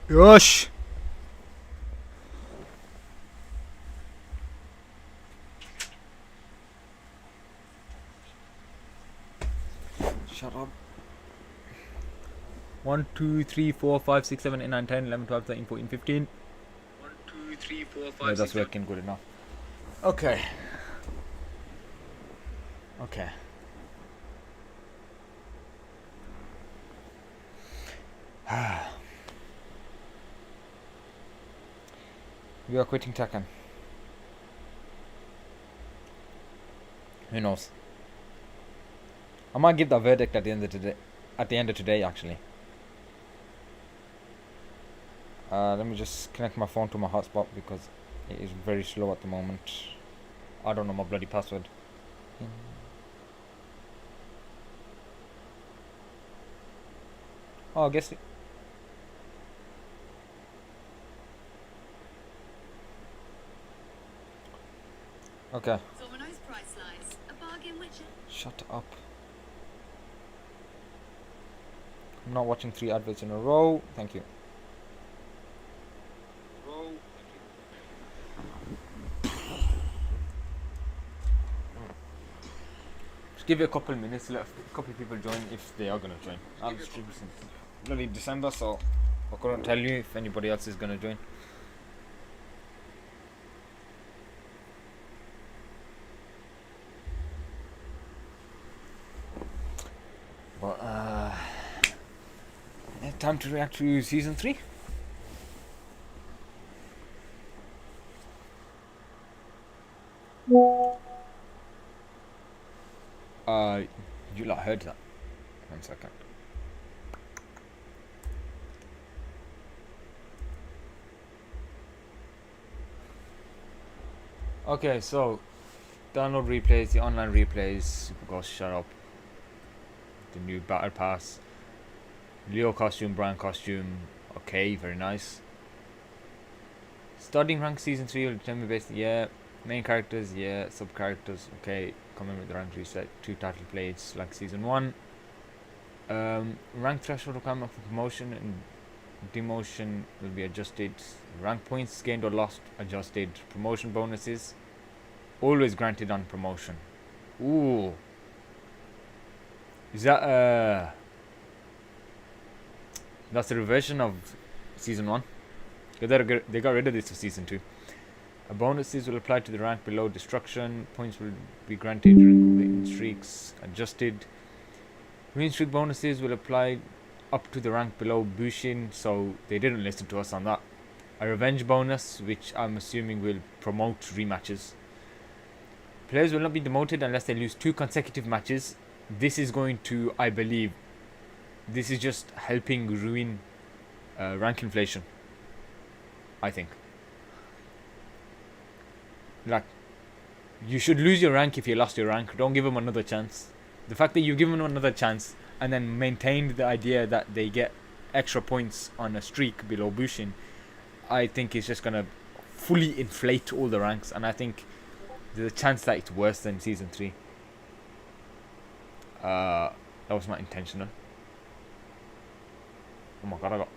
Yosh! Shut up. 1, 2, 3, 4, 5, 6, 7, 8, 9, 10, 11, 12, 13, 14, 15. 1, 2, 3, 4, 5, yeah, that's working good enough. Okay. Okay. We are quitting Tekken. Who knows? I might give the verdict at the end of today. At the end of today, actually. Let me just connect my phone to my hotspot because it is very slow at the moment. I don't know my bloody password. Oh, I guess it. Okay. Shut up. I'm not watching 3 adverts in a row. Thank you. Just give it a couple minutes, let a couple of people join if they are going to join. I'm streaming since bloody December, so I couldn't tell you if anybody else is going to join. But, time to react to season 3. You lot heard that? 1 second. Okay, so download replays, the online replays. Go shut up. The new battle pass. Leo costume, Brian costume. Okay, very nice. Starting rank season 3 will determine based. Yeah. Main characters, yeah. Sub characters, okay. Coming with the rank reset. 2 title plates like season 1. Rank threshold requirement for promotion and demotion will be adjusted. Rank points gained or lost adjusted. Promotion bonuses always granted on promotion. Ooh. Is that that's a reversion of season 1? They got rid of this for season 2. Bonuses will apply to the rank below destruction. Points will be granted during win streaks. Adjusted. Win streak bonuses will apply up to the rank below Bushin, so they didn't listen to us on that. A revenge bonus, which I'm assuming will promote rematches. Players will not be demoted unless they lose 2 consecutive matches. This is going to, I believe, this is just helping ruin rank inflation. I think. Like, you should lose your rank if you lost your rank. Don't give them another chance. The fact that you give them another chance and then maintained the idea that they get extra points on a streak below Bushin, I think is just gonna fully inflate all the ranks, and I think there's a chance that it's worse than season 3. That was not intentional. Oh my god, I got.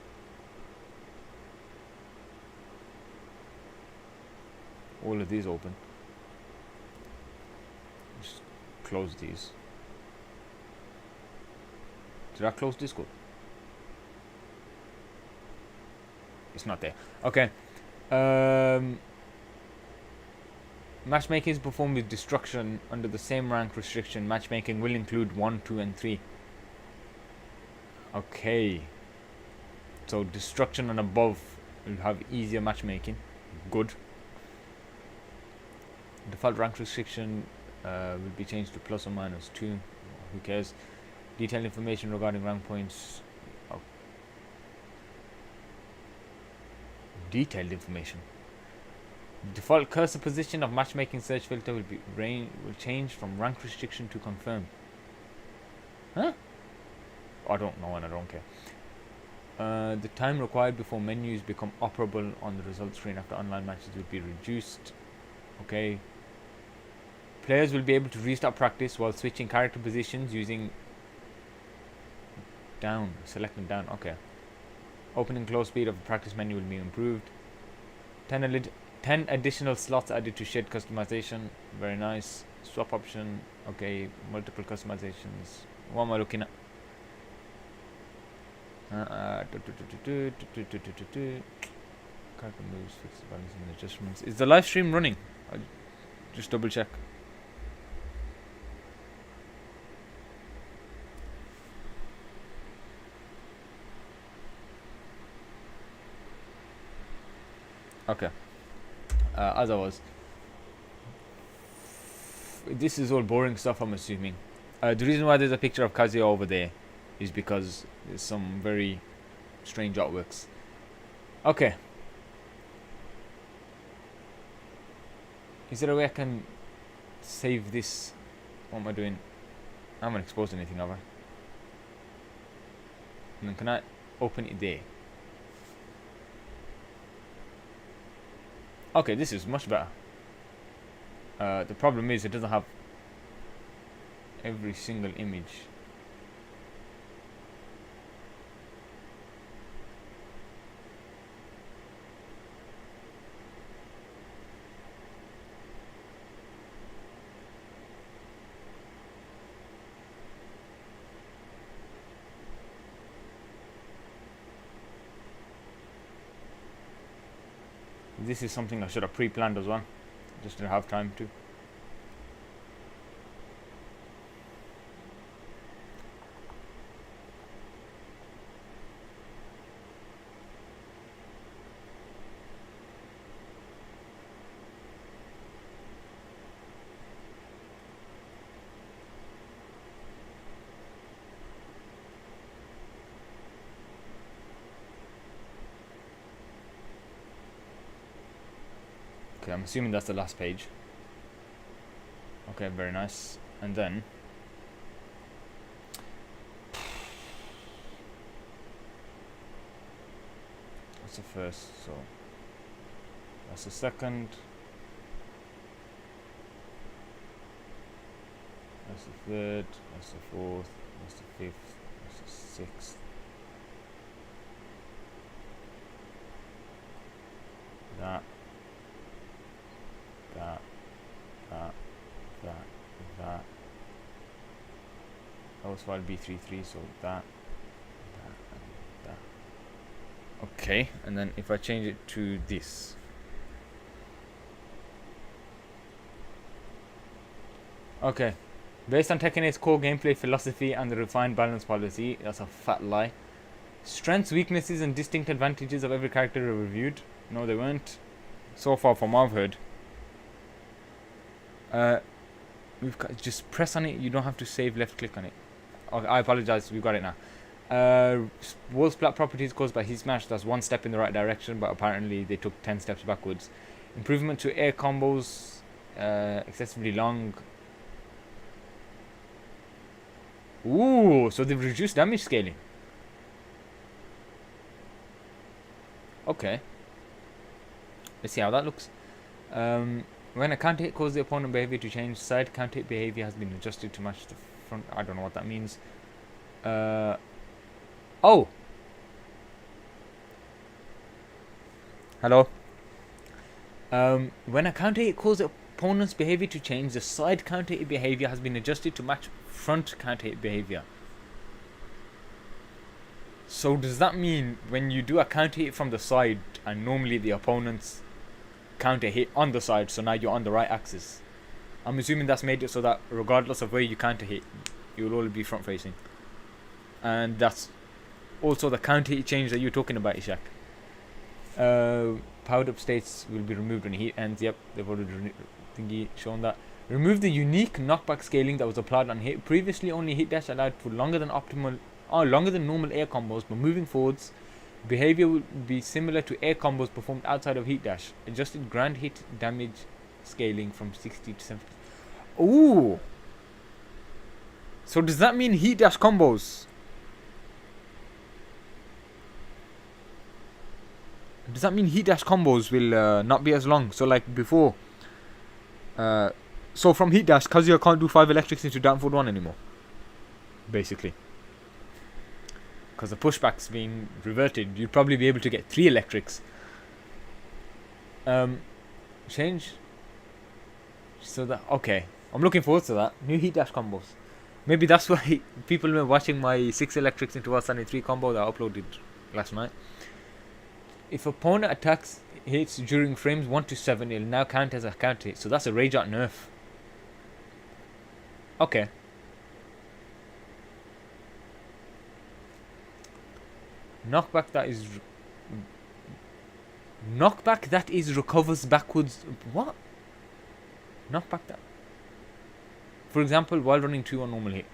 All of these open. Just close these. Did I close Discord? It's not there. Okay. Matchmaking is performed with destruction under the same rank restriction. Matchmaking will include 1, 2, and 3. Okay. So destruction and above will have easier matchmaking. Good. Default rank restriction will be changed to plus or minus 2. Who cares? Detailed information regarding rank points. Oh. Detailed information. Default cursor position of matchmaking search filter will change from rank restriction to confirm. Huh? I don't know and I don't care. The time required before menus become operable on the results screen after online matches will be reduced. Okay. Players will be able to restart practice while switching character positions using down, selecting down. Okay. Open and close speed of the practice menu will be improved. 10 additional slots added to shared customization. Very nice. Swap option. Okay, multiple customizations. What am I looking at? Character moves, fix the balance and adjustments. Is the live stream running? I'll just double check. Okay. As I was. This is all boring stuff, I'm assuming. The reason why there's a picture of Kazuya over there is because there's some very strange artworks. Okay. Is there a way I can save this? What am I doing? I haven't exposed anything, have I? And then can I open it there? Okay, this is much better. The problem is it doesn't have every single image. This is something I should have pre-planned as well. Just didn't have time to. Okay, I'm assuming that's the last page. Okay, very nice. And then that's the first, so that's the second, that's the third, that's the fourth, that's the fifth, that's the sixth, that, that, that, that, that. That was file B33, so that, and that. Okay, and then if I change it to this. Okay, based on Tekken 8's core gameplay philosophy and the refined balance policy, that's a fat lie. Strengths, weaknesses, and distinct advantages of every character are reviewed. No, they weren't. So far from what I've heard. We've got, just press on it. You don't have to save. Left click on it. Okay, I apologize. We've got it now. Wall splat properties caused by heat smash. That's one step in the right direction, but apparently they took 10 steps backwards. Improvement to air combos. Excessively long. Ooh, so they've reduced damage scaling. Okay. Let's see how that looks. When a counter hit causes the opponent behavior to change, side counter hit behavior has been adjusted to match the front. I don't know what that means. Oh! Hello? When a counter hit causes the opponent's behavior to change, the side counter hit behavior has been adjusted to match front counter hit behavior. So does that mean when you do a counter hit from the side and normally the opponent's counter hit on the side, so now you're on the right axis? I'm assuming that's made it so that regardless of where you counter hit, you'll always be front facing. And that's also the counter hit change that you're talking about, Ishak. Powered up states will be removed when heat ends. Yep, they've already shown that. Remove the unique knockback scaling that was applied on hit. Previously only hit dash allowed for longer than normal air combos, but moving forwards behavior will be similar to air combos performed outside of heat dash. Adjusted grand hit damage scaling from 60 to 70. Ooh! So does that mean heat dash combos? Does that mean heat dash combos will not be as long? So like before. So from heat dash, Kazuya can't do 5 electrics into down forward 1 anymore. Basically. because the pushback's being reverted, you'd probably be able to get 3 electrics. Change. So that, okay. I'm looking forward to that. New heat dash combos. Maybe that's why people were watching my 6 electrics into outstanding 3 combo that I uploaded last night. If opponent attacks hits during frames 1 to 7, it'll now count as a counter hit. So that's a rage art nerf. Okay. Knockback that is recovers backwards. What? Knockback that. For example, while running 2 on normal hit.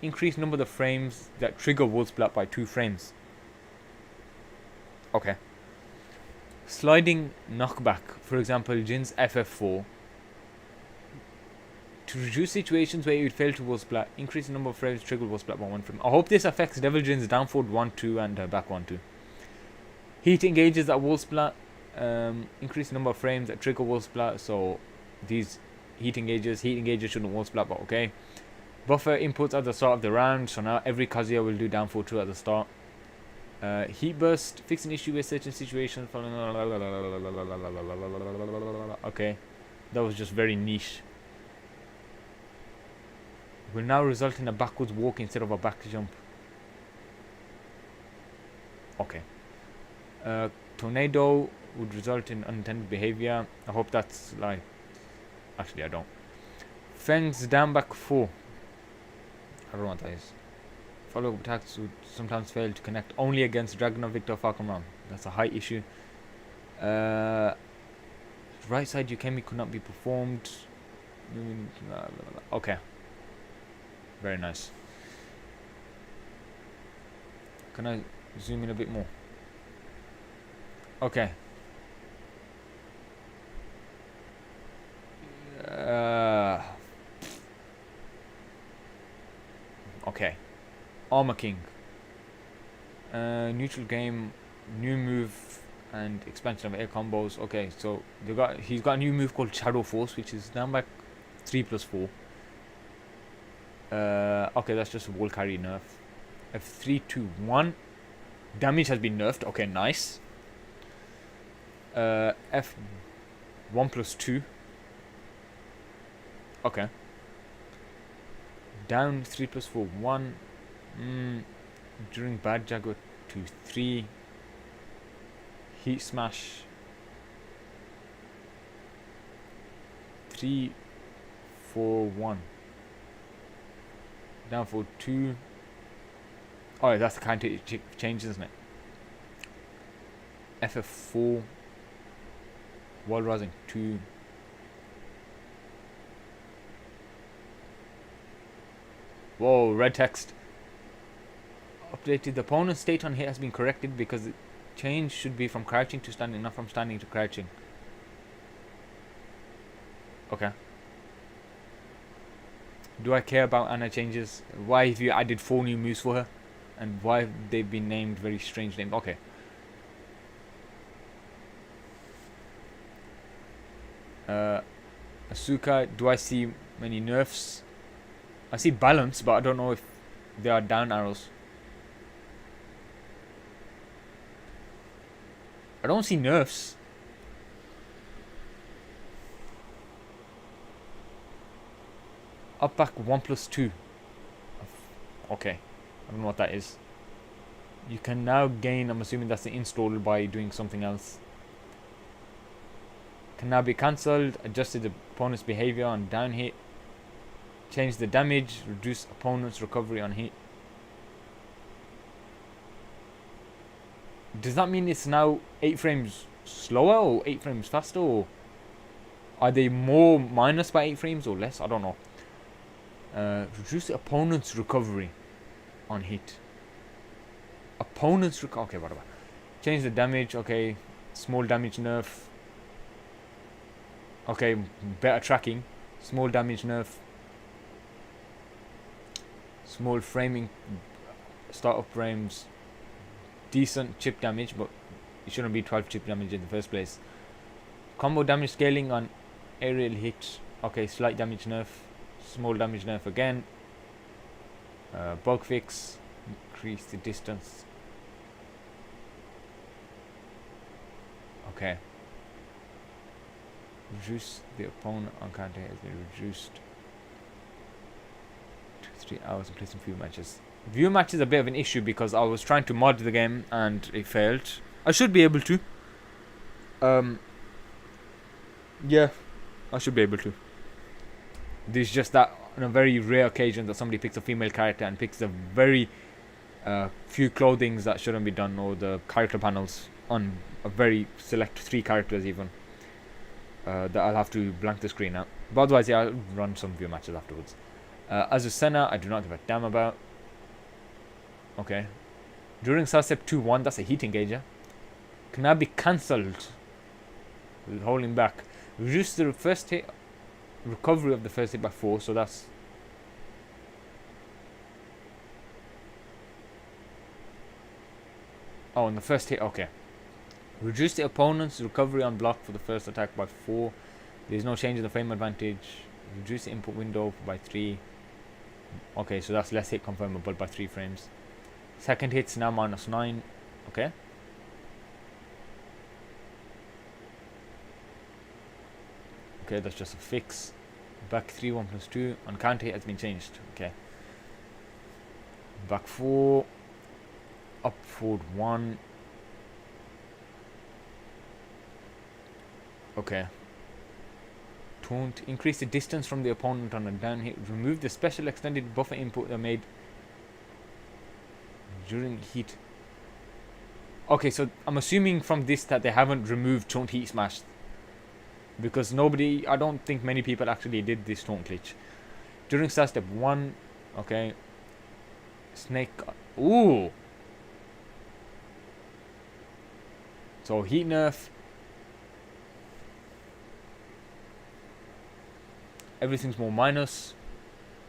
Increase number of frames that trigger wall splat by 2 frames. Okay. Sliding knockback. For example, Jin's FF4. To reduce situations where you would fail to wall splat, increase the number of frames trigger wall splat by 1 frame. I hope this affects deviljin's down forward 1-2 and back 1-2. Heat engages that wall splat. Increase the number of frames that trigger wall splat. So these heat engages shouldn't wall splat, but okay. Buffer inputs at the start of the round. So now every Kazuya will do down forward 2 at the start. Heat burst, fix an issue with certain situations. Okay, that was just very niche. Will now result in a backwards walk instead of a back jump. Okay. Tornado would result in unintended behavior. I hope that's like... Actually, I don't. Feng's down back 4. I don't know what that is. Follow-up attacks would sometimes fail to connect only against Dragon Victor Falcon Ram. That's a high issue. Right side Yukemi could not be performed. Okay. Very nice. Can I zoom in a bit more? Okay. Okay. Armor King. Neutral game, new move, and expansion of air combos. Okay, so he's got a new move called Shadow Force, which is down back 3+4. Okay, that's just a wall carry nerf. F3, 2, 1. Damage has been nerfed. Okay, nice. F1+2. Okay. Down 3+4, 1. During bad Jaguar 2, 3. Heat smash 3, 4, 1. Down for 2. Oh, that's the kind of change, isn't it? FF4. Wall rising 2. Whoa, red text. Updated. The opponent's state on hit has been corrected because the change should be from crouching to standing, not from standing to crouching. Okay. Do I care about Anna changes? Why have you added 4 new moves for her? And why have they been named very strange names? Okay. Asuka, do I see many nerfs? I see balance, but I don't know if they are down arrows. I don't see nerfs. Up back 1+2. Okay. I don't know what that is. You can now gain, I'm assuming that's the install by doing something else. Can now be cancelled. Adjusted the opponent's behavior on down hit. Change the damage. Reduce opponent's recovery on hit. Does that mean it's now 8 frames slower or 8 frames faster? Or are they more minus by 8 frames or less? I don't know. Reduce the opponent's recovery on hit. Opponent's okay, whatever. Change the damage. Okay, small damage nerf. Okay, better tracking. Small damage nerf. Small framing. Startup frames. Decent chip damage, but it shouldn't be 12 chip damage in the first place. Combo damage scaling on aerial hit. Okay, slight damage nerf. Small damage nerf again. Bug fix. Increase the distance. Okay. Reduce the opponent on counter has been reduced to 3 hours and placing view matches. View match is a bit of an issue because I was trying to mod the game and it failed. I should be able to. Yeah, I should be able to. There's just that on a very rare occasion that somebody picks a female character and picks a very few clothings that shouldn't be done, or the character panels on a very select 3 characters even. That I'll have to blank the screen out. But otherwise, yeah, I'll run some view matches afterwards. As a Senna, I do not give a damn about. Okay. During sidestep 2-1, that's a heat engager. Can now be cancelled. Holding back. Reduce the first hit, recovery of the first hit by 4, so that's... Oh, and the first hit, okay. Reduce the opponent's recovery on block for the first attack by 4. There's no change in the frame advantage. Reduce the input window by 3. Okay, so that's less hit confirmable by 3 frames. Second hit's now -9. Okay. Okay, that's just a fix. Back 3, 1+2. On counter hit has been changed. Okay. Back 4. Up forward 1. Okay. Taunt. Increase the distance from the opponent on a down hit. Remove the special extended buffer input that made during heat. Okay, so I'm assuming from this that they haven't removed taunt heat smash, because I don't think many people actually did this taunt glitch. During start step 1, okay. Snake. Ooh. So heat nerf. Everything's more minus.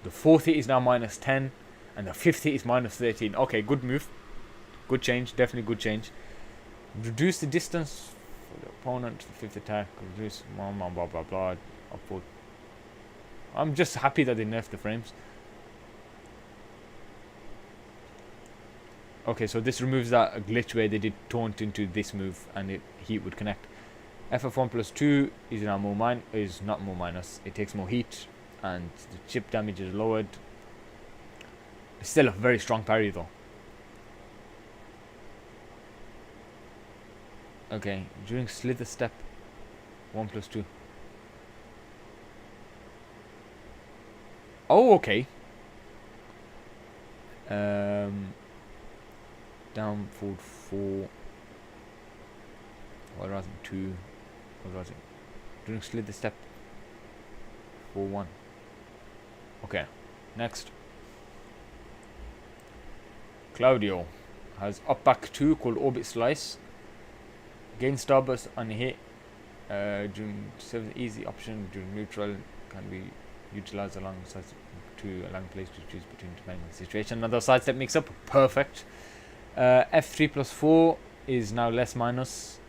The 4th hit is now -10. And the 5th hit is -13. Okay, good move. Good change. Definitely good change. Reduce the distance for the opponent to the 5th attack. Reduce blah blah blah blah blah. Upward. I'm just happy that they nerfed the frames. Okay, so this removes that glitch where they did taunt into this move and heat would connect. FF1+2 is now is not more minus. It takes more heat and the chip damage is lowered. It's still a very strong parry though. Okay, during slither step 1+2. Oh, okay. Down forward 4. Or rather 2. Or rather during slither step 4-1. Okay, next. Claudio has up back 2 called Orbit Slice. Gain starburst on hit during 7 easy option during neutral, can be utilized alongside 2 allowing place to choose between depending on the situation. Another sidestep mix up, perfect. F3+4 is now less minus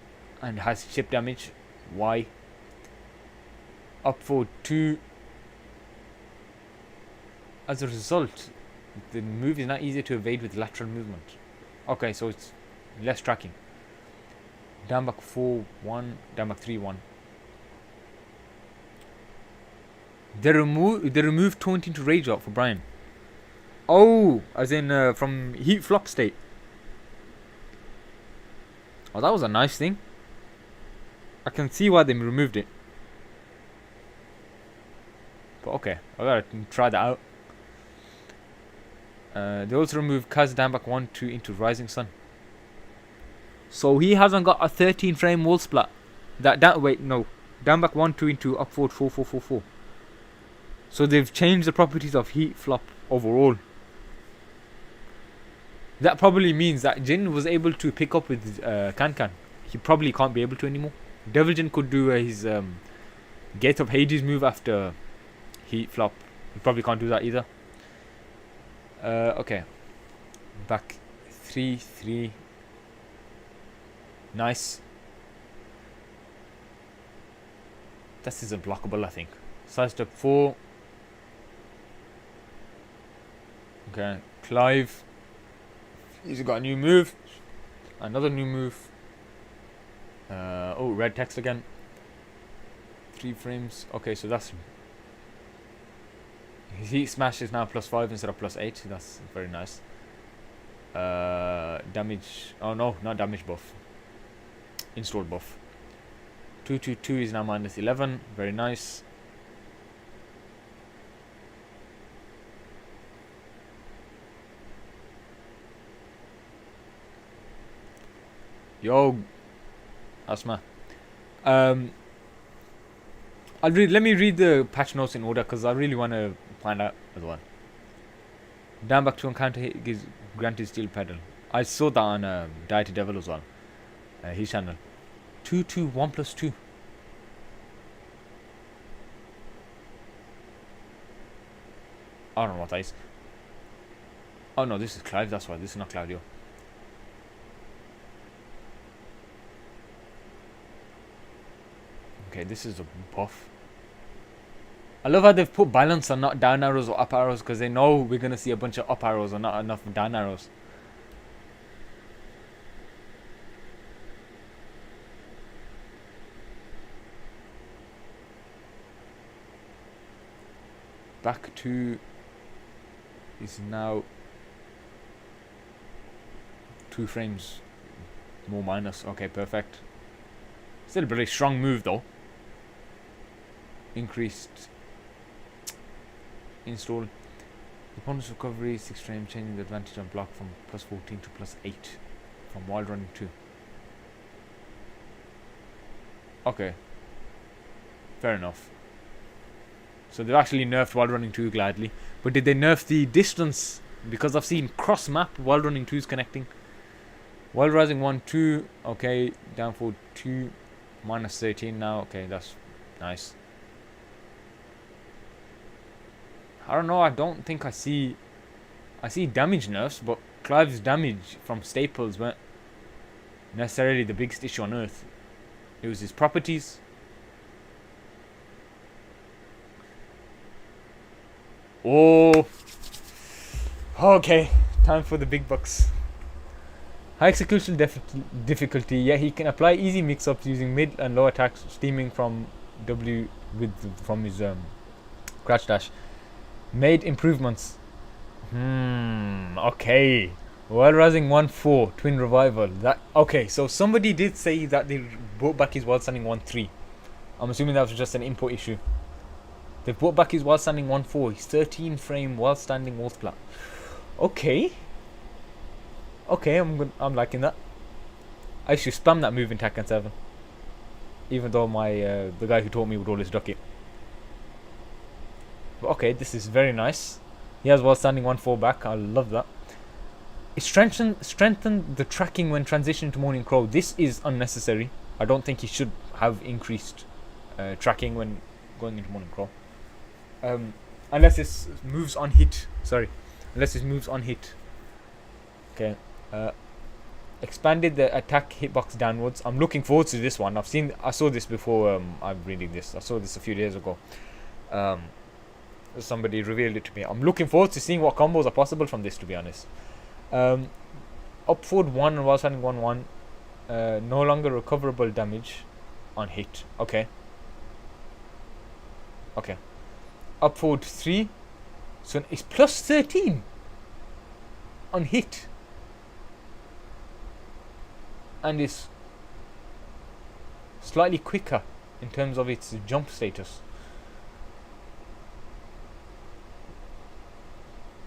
and has chip damage. Why? Up forward 2. As a result, the move is now easier to evade with lateral movement. Okay, so it's less tracking. Down back 4-1, down back 3-1. They remove taunt into rage out for Brian. Oh, as in from heat flop state. Oh, that was a nice thing. I can see why they removed it. But okay, I gotta try that out. They also removed Kaz down back 1-2 into Rising Sun. So he hasn't got a 13 frame wall splat. Wait, no. Down back 1-2 into up forward 4-4-4-4. So they've changed the properties of heat flop overall. That probably means that Jin was able to pick up with Can. He probably can't be able to anymore. Deviljin could do his Gate of Hades move after heat flop. He probably can't do that either. Okay. Back 3-3. Nice. This is unblockable, I think. Sidestep 4. Okay. Clive He's got a new move. Another new move. Oh, red text again. 3 frames. Okay, so that's... His heat smash is now +5 instead of +8. That's very nice. Damage... Oh no, not damage buff. Install buff. 222 is now -11. Very nice. Yo, Asma. Let me read the patch notes in order because I really want to find out as well. Down back to encounter hit gives granted steel pedal. I saw that on Deity Devil as well. His channel. 221 + 2. I don't know what that is. Oh no, this is Clive. That's why this is not Claudio. Okay, this is a buff. I love how they've put balance on not down arrows or up arrows because they know we're going to see a bunch of up arrows or not enough down arrows. Back to is now 2 frames more minus. Okay, perfect. Still a pretty strong move though. Increased install. Opponent's recovery 6 frames, changing the advantage on block from +14 to +8 from wild running 2. Okay, fair enough. So they've actually nerfed wild running 2 gladly, but did they nerf the distance? Because I've seen cross map wild running 2s connecting. Wild rising 1 2. Okay, down for 2 -13 now. Okay, that's nice. I don't know, I don't think I see damage nerfs, but Clive's damage from staples weren't necessarily the biggest issue on earth. It was his properties. Oh, okay, time for the big bucks. High execution difficulty. Yeah, he can apply easy mix-ups using mid and low attacks, steaming from W from his crouch dash. Made improvements. Okay. While rising 1-4 twin revival. That okay. So somebody did say that they brought back his wild standing 1-3. I'm assuming that was just an import issue. They brought back his wild standing 1-4. His 13 frame wild standing wolf plat. Okay. Okay, I'm liking that. I should spam that move in Tekken 7. Even though my the guy who taught me would always duck it. But okay, this is very nice. He has wild standing 1-4 back. I love that. It strengthened the tracking when transitioning to Morning Crow. This is unnecessary. I don't think he should have increased tracking when going into Morning Crow. Unless his moves on hit. Sorry. Unless his moves on hit. Okay. Expanded the attack hitbox downwards. I'm looking forward to this one. I saw this before I'm reading this. I saw this a few days ago. Somebody revealed it to me. I'm looking forward to seeing what combos are possible from this, to be honest. Up forward 1 and while standing 1-1. No longer recoverable damage on hit. Okay. Okay. Up forward 3. So it's +13 on hit. And is slightly quicker in terms of its jump status.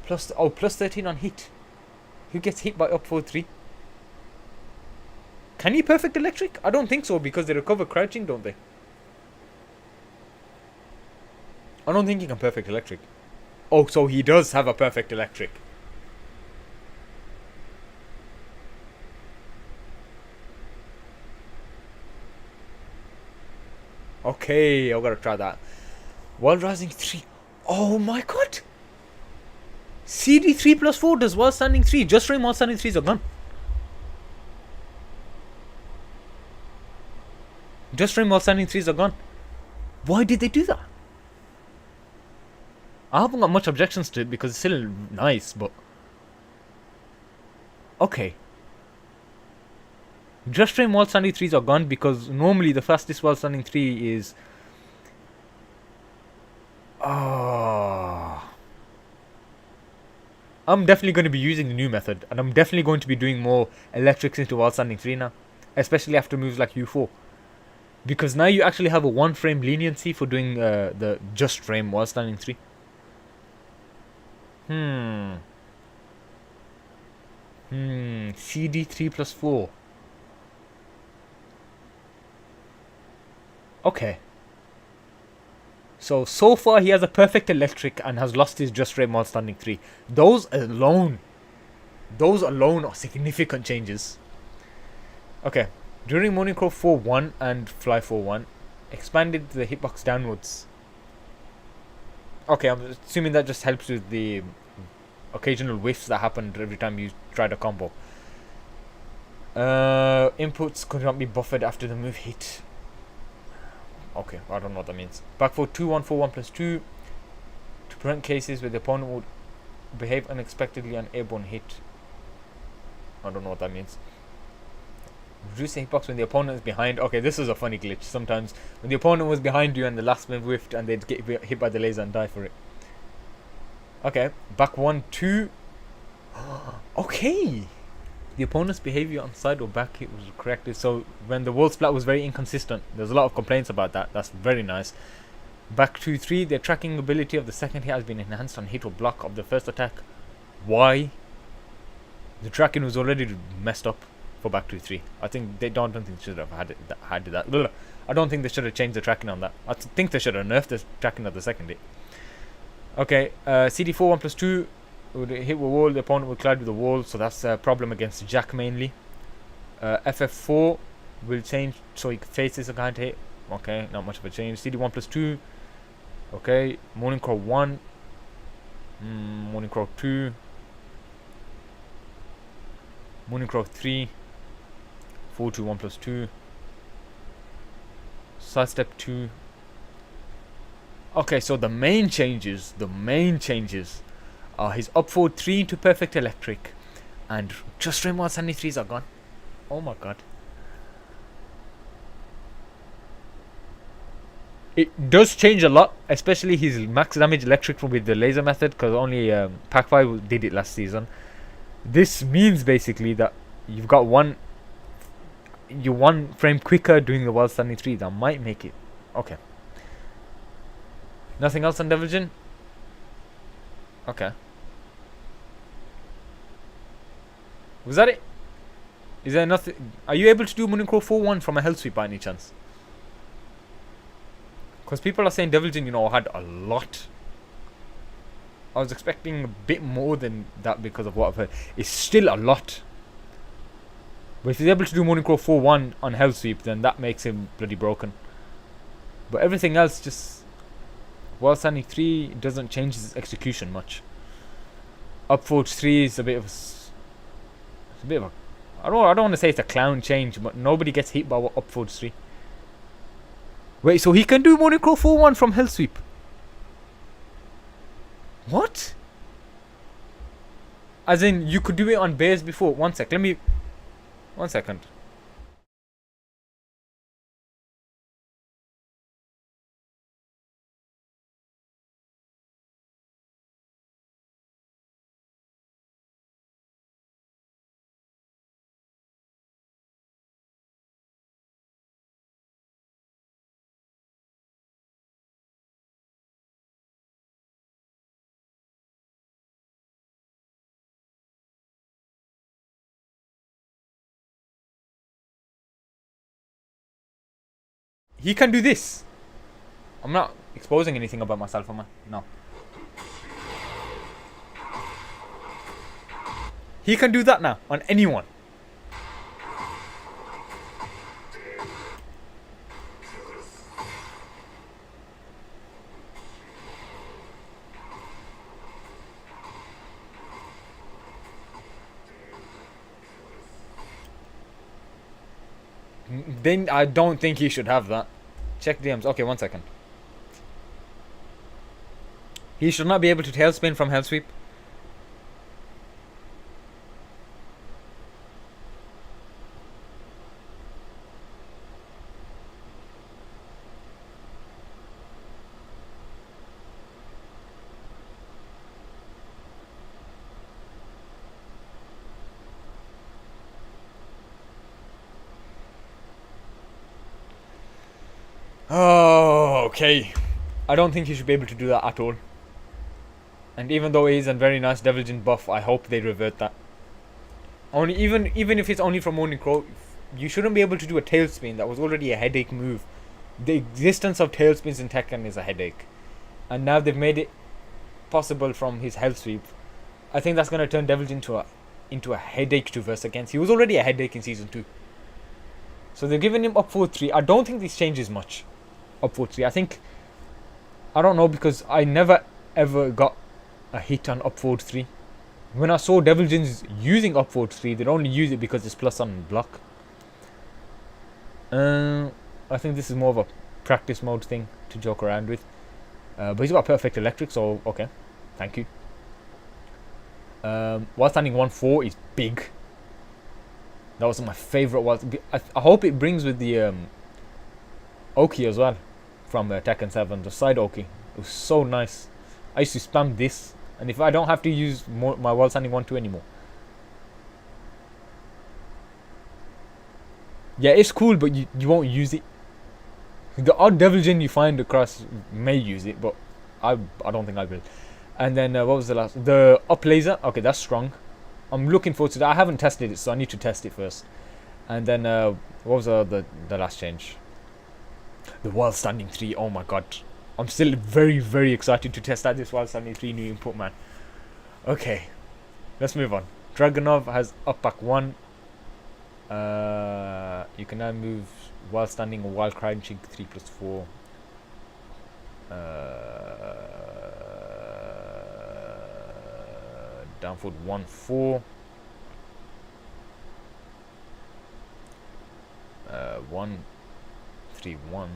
+13 on hit. Who gets hit by up 4-3? Can he perfect electric? I don't think so because they recover crouching, don't they? I don't think he can perfect electric. Oh, so he does have a perfect electric. Okay, I gotta try that. Wild Rising 3. Oh my god! CD 3+4 does Wild Standing 3. Just frame Wild Standing 3s are gone. Just frame Wild Standing 3s are gone. Why did they do that? I haven't got much objections to it because it's still nice, but Okay. Just frame wall standing 3s are gone because normally the fastest wall standing 3 is. Oh. I'm definitely going to be using the new method, and I'm definitely going to be doing more electrics into wall standing 3 now, especially after moves like U4. Because now you actually have a 1 frame leniency for doing the just frame wall standing 3. CD3 plus 4. Okay. So far he has a perfect electric and has lost his just frame wall standing 3. Those alone are significant changes. Okay. During Morning Crow 4-1 and Fly 4-1, expanded the hitbox downwards. Okay, I'm assuming that just helps with the occasional whiffs that happened every time you tried a combo. Inputs could not be buffered after the move hit. Okay, I don't know what that means. Back for 2-1, 4-1 plus 2 to prevent cases where the opponent would behave unexpectedly on airborne hit. I don't know what that means. Reduce the hitbox when the opponent is behind. Okay, this is a funny glitch. Sometimes when the opponent was behind you and the last move whiffed and they'd get hit by the laser and die for it. Okay, back 1-2. Okay. The opponent's behavior on side or back hit was corrected. So when the wall splat was very inconsistent, there's a lot of complaints about that. That's very nice. Back 2-3. The tracking ability of the second hit has been enhanced on hit or block of the first attack. Why? The tracking was already messed up for back 2-3. I think they don't think they should have had that. I don't think they should have changed the tracking on that. I think they should have nerfed the tracking of the second hit. Okay, CD4 1 plus 2 would hit with wall. The opponent would collide with the wall, so that's a problem against Jack mainly. FF4 will change so he faces a kind hit. Okay, not much of a change. CD1 plus 2. Okay, Morning Crow 1. Morning Crow 2. Morning Crow 3. 4-2 1 plus 2. Sidestep 2. Okay, so the main changes are his up forward 3 into perfect electric, and just frame wall standing 3s are gone. Oh my god. It does change a lot, especially his max damage electric with the laser method, because only Pac-5 did it last season. This means basically that you've got you're 1 frame quicker doing the wall standing 3. That might make it. Okay. Nothing else on deviljin? Okay. Was that it? Is there nothing? Are you able to do Morning Crow 4-1 from a hell sweep by any chance? Because people are saying deviljin, had a lot. I was expecting a bit more than that because of what I've heard. It's still a lot. But if he's able to do Morning Crow 4-1 on hell sweep, then that makes him bloody broken. But everything else just... Wall standing 3 doesn't change his execution much. Up forward 3 is a bit of a... I don't want to say it's a clown change, but nobody gets hit by up forward 3. Wait, so he can do Morning Crow 4-1 from hell sweep? What? As in, you could do it on base before. One sec, 1 second. He can do this. I'm not exposing anything about myself, am I? No. He can do that now on anyone. Then I don't think he should have that. Check DMs. Okay, 1 second. He should not be able to tailspin from hell sweep. Oh, okay. I don't think he should be able to do that at all. And even though he is a very nice deviljin buff, I hope they revert that. Only even if it's only from Morning Crow, you shouldn't be able to do a tailspin. That was already a headache move. The existence of tailspins in Tekken is a headache, and now they've made it possible from his health sweep. I think that's gonna turn Deviljin into a headache to verse against. He was already a headache in season 2, so they're giving him up 4-3. I don't think this changes much. Up 4-3. I don't know, because I never ever got a hit on up 4-3. When I saw Deviljins using up 4-3, they'd only use it because it's plus on block. I think this is more of a practice mode thing to joke around with. But he's got perfect electric, so okay. Thank you. While standing 1-4 is big. That was my favorite. I hope it brings with the Oki as well from Tekken 7, the side Oki. It was so nice. I used to spam this, and if I don't have to use my while standing 1-2 anymore. Yeah, it's cool, but you won't use it. The odd Deviljin you find across may use it, but I don't think I will. And then what was the last? The up laser. Okay, that's strong. I'm looking forward to that. I haven't tested it, so I need to test it first. And then what was the last change? The while standing 3. Oh my god, I'm still very, very excited to test out this while standing 3 new input, man. Okay, let's move on. Dragunov has up back 1. You can now move while standing or while crouching 3+4. Down forward 1-4. 1-3-1.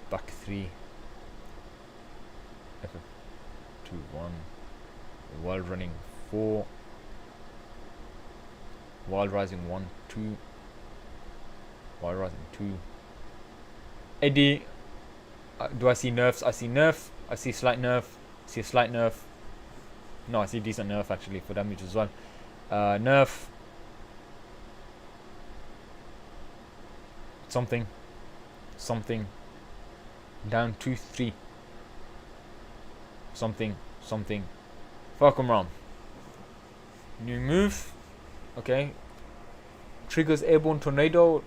Back 3. 2-1. While running 4. While rising 1-2. While rising 2. Eddie. Do I see nerfs? I see nerf. I see slight nerf. I see a slight nerf. No, I see decent nerf actually for damage as well. Nerf. Something. Down 2-3. Something. Fuck 'em wrong. New move. Okay. Triggers airborne tornado.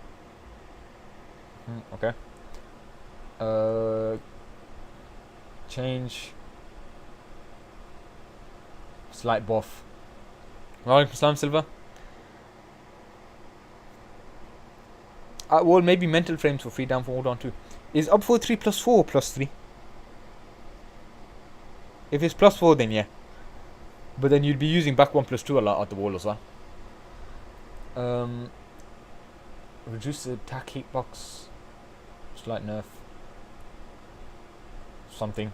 Okay. Change. Slight buff. Walaikum Assalam, Silver. Well, maybe mental frames for free down forward on 2. Is up 4-3 +4 or +3? If it's +4, then yeah. But then you'd be using back 1+2 a lot at the wall as well. Reduce the attack hitbox. Slight nerf. Something.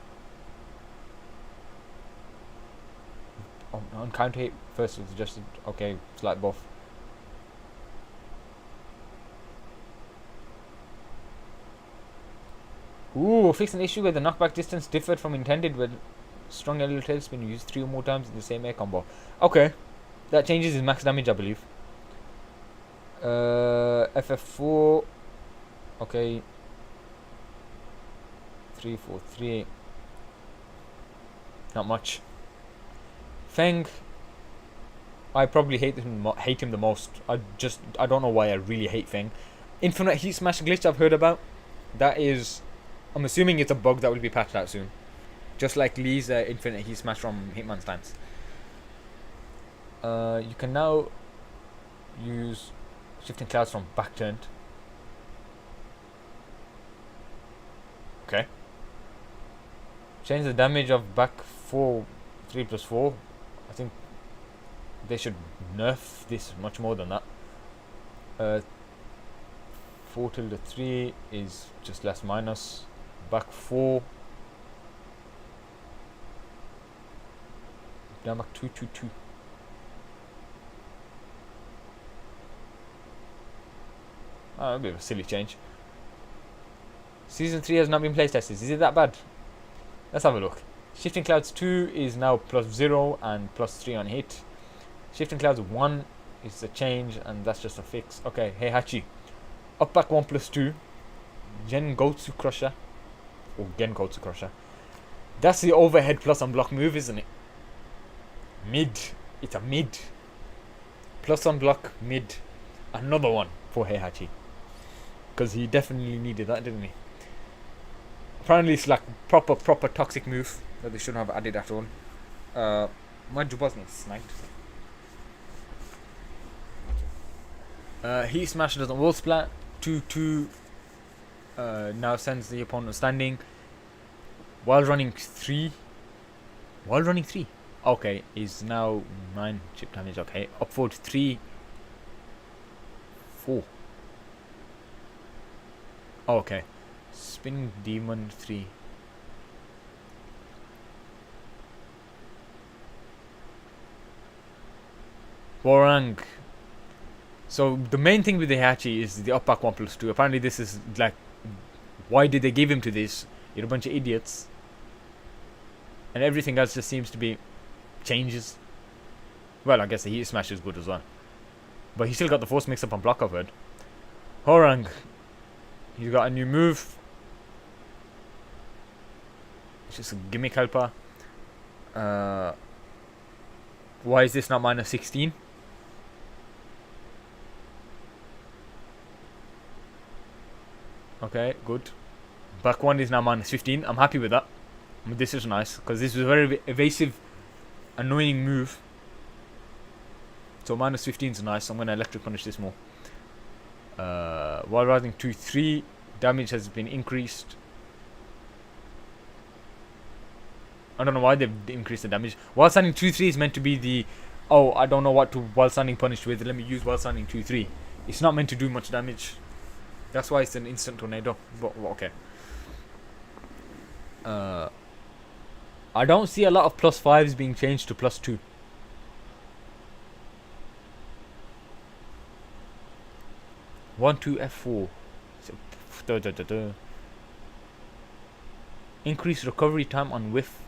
On counter hit first was suggested. Okay, slight buff. Ooh, fix an issue where the knockback distance differed from intended when strong aerial tailspin used 3 or more times in the same air combo. Okay, that changes his max damage, I believe. FF4. Okay. 3-4-3. Not much. Feng. I probably hate him the most. I don't know why I really hate Feng. Infinite Heat Smash glitch I've heard about. That is, I'm assuming it's a bug that will be patched out soon. Just like Lee's Infinite Heat Smash from Hitman's Stance. You can now use Shifting Clouds from back turned. Okay. Change the damage of back 4, 3+4. I think they should nerf this much more than that. 4-3 is just less minus. Back 4. Down back 2-2-2. A bit of a silly change. Season 3 has not been play tested. Is it that bad? Let's have a look. Shifting Clouds 2 is now +0 and +3 on hit. Shifting Clouds 1 is a change, and that's just a fix. Okay, hey Hachi. Up back 1+2. Gengotsu Crusher. Or Genkotsu Crusher. That's the overhead plus on block move, isn't it? Mid. It's a mid. Plus on block, mid. Another one for Heihachi. Because he definitely needed that, didn't he? Apparently it's like proper toxic move that they shouldn't have added at all. My Jubas needs sniped. Heat Smash doesn't wall splat. 2-2 now sends the opponent standing. While running 3. Okay, is now 9 chip damage. Okay, up forward 3, 4. Oh, okay, spinning demon 3. Warang. So the main thing with the Heihachi is the up back 1+2. Apparently this is like, why did they give him to this? You're a bunch of idiots. And everything else just seems to be changes. Well, I guess the Heat Smash is good as well. But he still got the force mix up on block, I've heard. Horang. He's got a new move. It's just a gimmick helper. Why is this not minus 16? Okay, good. Back one is now minus 15. I'm happy with that. This is nice, because this is a very evasive, annoying move. So minus 15 is nice. I'm going to electric punish this more. While rising 2-3, damage has been increased. I don't know why they've increased the damage. While standing 2-3 is meant to be the, oh, I don't know what to while standing punish with, let me use while standing 2-3. It's not meant to do much damage. That's why it's an instant tornado. But okay. I don't see a lot of +5s being changed to +2. One, 2, F4. Increase recovery time on whiff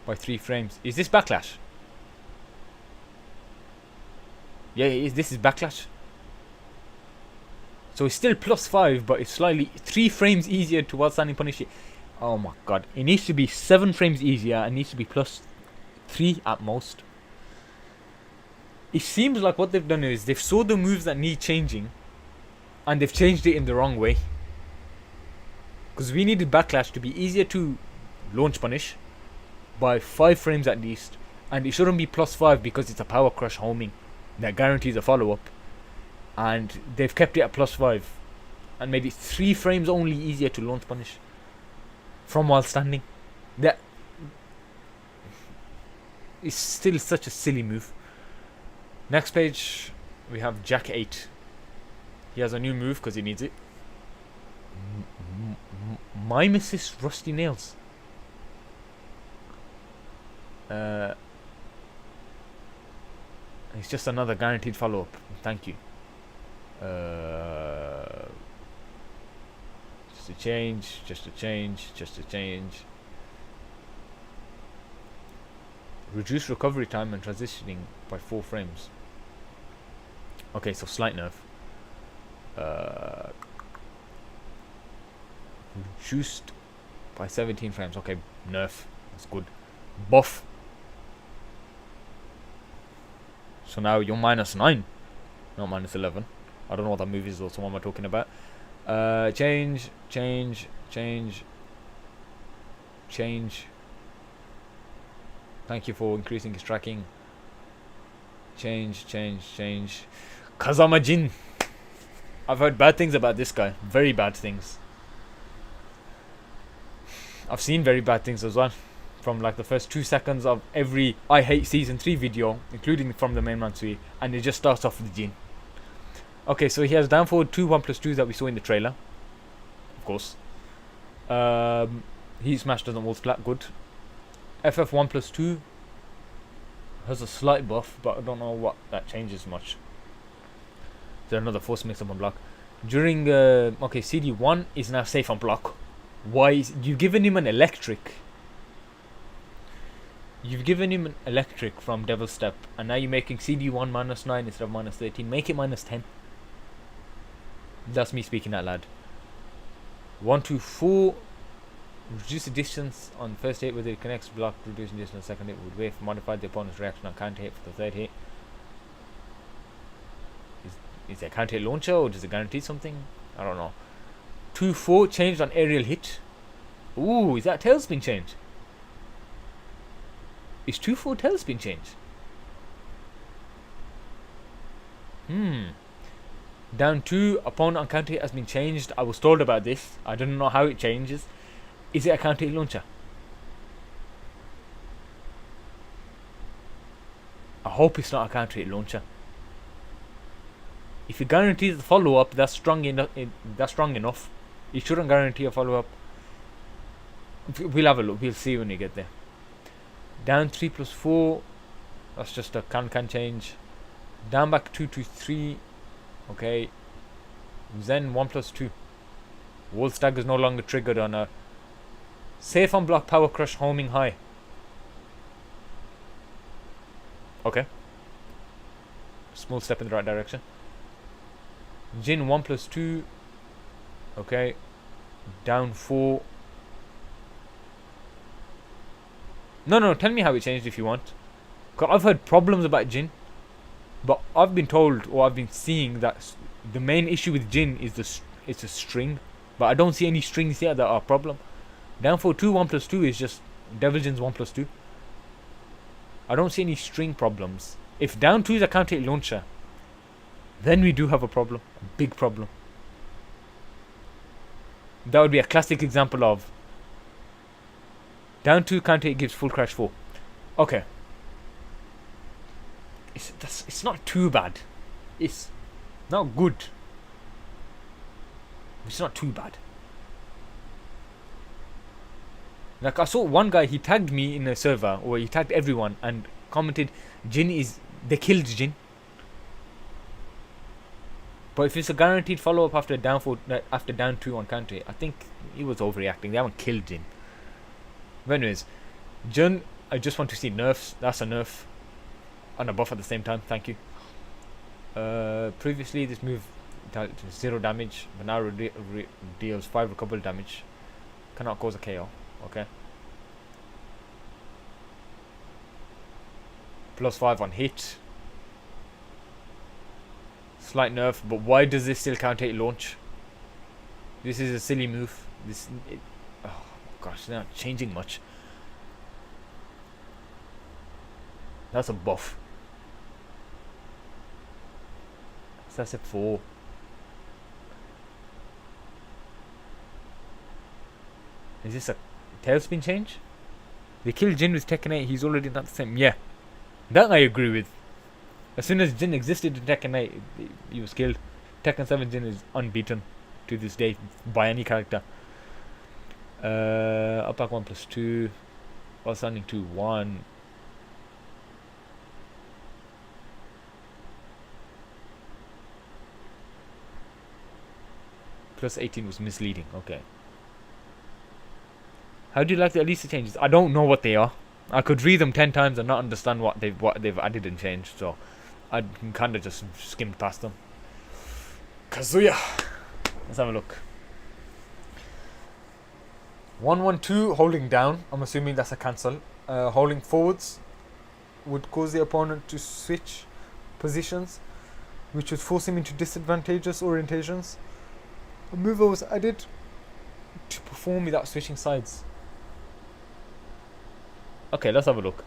by 3 frames. Is this backlash? Yeah, this is backlash. So it's still +5, but it's slightly 3 frames easier to while standing punish. Oh my god. It needs to be 7 frames easier. It needs to be +3 at most. It seems like what they've done is they've saw the moves that need changing, and they've changed it in the wrong way. Because we needed backlash to be easier to launch punish by 5 frames at least. And it shouldn't be +5 because it's a power crush homing that guarantees a follow-up. And they've kept it at +5 and made it 3 frames only easier to launch punish from while standing. That is still such a silly move. Next page we have Jack 8. He has a new move because he needs it. Mimesis Rusty Nails. It's just another guaranteed follow-up. Thank you. Just a change. Reduce recovery time and transitioning by 4 frames. Okay, so slight nerf. Reduced by 17 frames. Okay, nerf. That's good. Buff. So now you're -9, not -11. I don't know what that move is, also what am I talking about? Change. Thank you for increasing his tracking. Change. Kazama Jin. I've heard bad things about this guy. Very bad things. I've seen very bad things as well. From like the first 2 seconds of every I Hate Season 3 video, including from the main Mansui, and it just starts off with Jin. Okay, so he has down forward 2 1+2s that we saw in the trailer. Of course. Heat Smash doesn't wall splat, good. FF 1+2 has a slight buff, but I don't know what that changes much. There's another force mix up on block. During okay, CD1 is now safe on block. Why is you've given him an electric? You've given him an electric from Devil Step, and now you're making CD1 -9 instead of -13. Make it -10. That's me speaking out loud. 1 to 4. Reduce the distance on the first hit whether it connects block, reducing distance on the second hit would wait for modify the opponent's reaction on counter hit for the third hit. Is there a counter hit launcher or does it guarantee something? I don't know. 2-4 changed on aerial hit. Ooh, is that tailspin change? Is 2-4 tailspin change? Down 2, opponent on counter hit has been changed. I was told about this. I don't know how it changes. Is it a counter hit launcher? I hope it's not a counter hit launcher. If it guarantees the follow up, that's strong enough. It shouldn't guarantee a follow up. We'll have a look. We'll see when we get there. Down 3+4. That's just a can change. Down back 2 to 3. Okay. Then 1+2. Wall stag is no longer triggered on a safe on block power crush homing high. Okay. Small step in the right direction. Jin 1+2. Okay. Down 4. No, tell me how it changed if you want. Cause I've heard problems about Jin, but I've been told or I've been seeing that the main issue with Jin is it's a string, but I don't see any strings here that are a problem. Down 4-2 1+2 is just deviljin's 1+2. I don't see any string problems. If down 2 is a counter hit launcher, then we do have a problem, a big problem. That would be a classic example of down 2 counter hit gives full crash 4. Okay. It's not too bad. It's not good. It's not too bad. Like I saw one guy, he tagged me in a server, or he tagged everyone and commented, they killed Jin. But if it's a guaranteed follow up after down 2 on counter, I think he was overreacting. They haven't killed Jin. But anyways, Jin, I just want to see nerfs. That's a nerf. And a buff at the same time, thank you. Previously this move dealt 0 damage, but now deals 5 recoverable damage. Cannot cause a KO. Okay. +5 on hit. Slight nerf, but why does this still counter hit launch? This is a silly move. Oh gosh, they're not changing much. That's a buff. So that's a 4. Is this a tailspin change? They killed Jin with Tekken 8, he's already not the same. Yeah, that I agree with. As soon as Jin existed in Tekken 8, he was killed. Tekken 7 Jin is unbeaten to this day by any character. Up back 1+2. While standing 2-1. +18 was misleading. Okay. How do you like the Elisa changes? I don't know what they are. I could read them 10 times and not understand what they've added and changed. So I can kind of just skim past them. Kazuya. Let's have a look. 1-1-2 holding down. I'm assuming that's a cancel. Holding forwards would cause the opponent to switch positions, which would force him into disadvantageous orientations. A mover was added to perform without switching sides. Okay, let's have a look.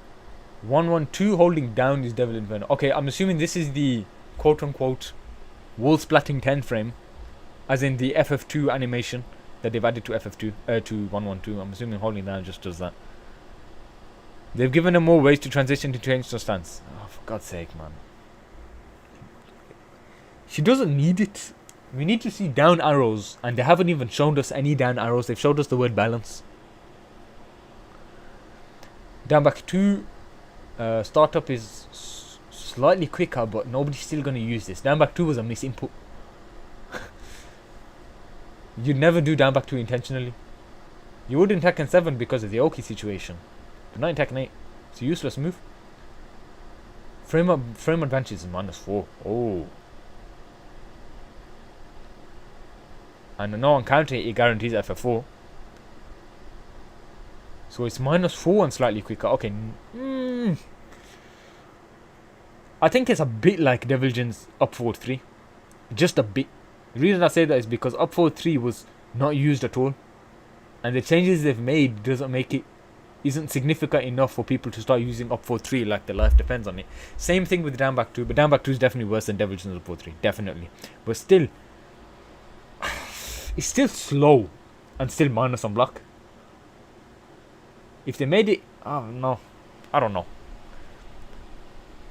1-1-2 holding down is Devil Inferno. Okay, I'm assuming this is the quote-unquote wall splatting 10 frame, as in the FF2 animation that they've added to FF2 to 1-1-2. I'm assuming holding down just does that. They've given them more ways to transition to change their stance. Oh, for God's sake, man. She doesn't need it. We need to see down arrows, and they haven't even shown us any down arrows. They've showed us the word balance. Down back 2. Startup is slightly quicker, but nobody's still going to use this. Down back 2 was a misinput. You'd never do down back 2 intentionally. You would in Tekken 7 because of the Oki situation, but not in Tekken 8. It's a useless move. Frame advantage is -4. Oh. And I know on counter hit it guarantees FF4. So it's -4 and slightly quicker. Okay. I think it's a bit like Deviljin's up forward 3. Just a bit. The reason I say that is because up forward 3 was not used at all. And the changes they've made isn't significant enough for people to start using up forward 3 like their life depends on it. Same thing with down back 2, but down back 2 is definitely worse than Deviljin's up forward 3. Definitely. But still, it's still slow and still minus on block. If they made it, oh no, I don't know.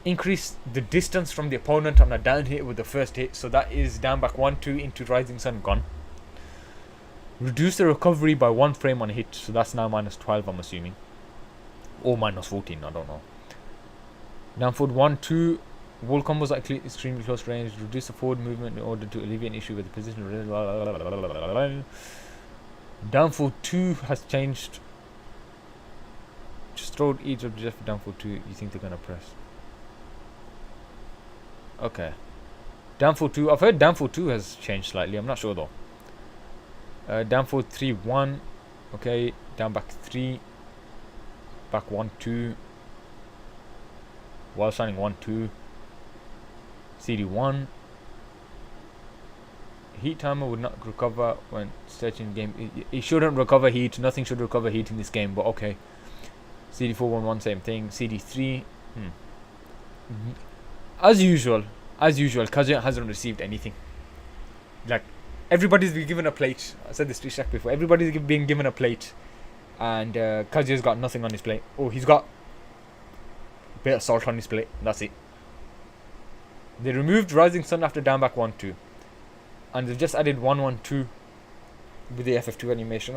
Increase the distance from the opponent on a down hit with the first hit, so that is down back 1-2 into Rising Sun gone. Reduce the recovery by 1 frame on a hit, so that's now -12, I'm assuming, or -14, I don't know. Down forward 1-2, wall combos at extremely close range. Reduce the forward movement in order to alleviate an issue with the position. Down forward 2 has changed. Just throw each object for down forward 2. You think they're gonna press? Okay. Down forward 2. I've heard down forward 2 has changed slightly. I'm not sure though. Down forward 3-1. Okay. Down back 3. Back 1-2. While standing 1-2. CD1. Heat timer would not recover when searching the game. It shouldn't recover heat. Nothing should recover heat in this game, but okay. CD4-1-1, same thing. CD3. As usual, Kazuya hasn't received anything. Like, everybody's been given a plate. I said this to Shaq before. Everybody's been given a plate, and Kazuya's got nothing on his plate. Oh, he's got a bit of salt on his plate. That's it. They removed Rising Sun after down back 1-2, and they've just added 1-1-2 with the FF2 animation.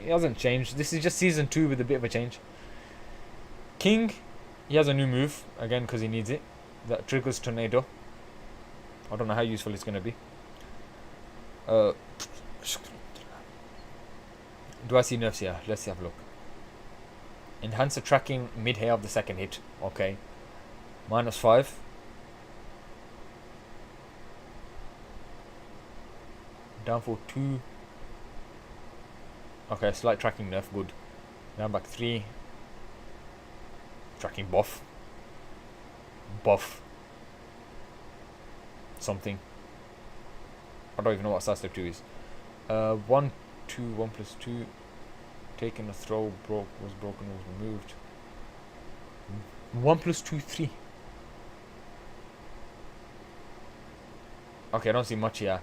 It hasn't changed. This is just season 2 with a bit of a change. King, he has a new move again because he needs it. That triggers Tornado. I don't know how useful it's going to be. Do I see nerfs here? Let's have a look. Enhance the tracking mid-hair of the second hit. Okay. -5. Down for 2. Okay, slight tracking nerf, good. Down back 3. Tracking buff. Something. I don't even know what side step 2 is. 1-2, 1+2. Taken a throw, was broken, was removed. 1+2, 3. Okay, I don't see much here.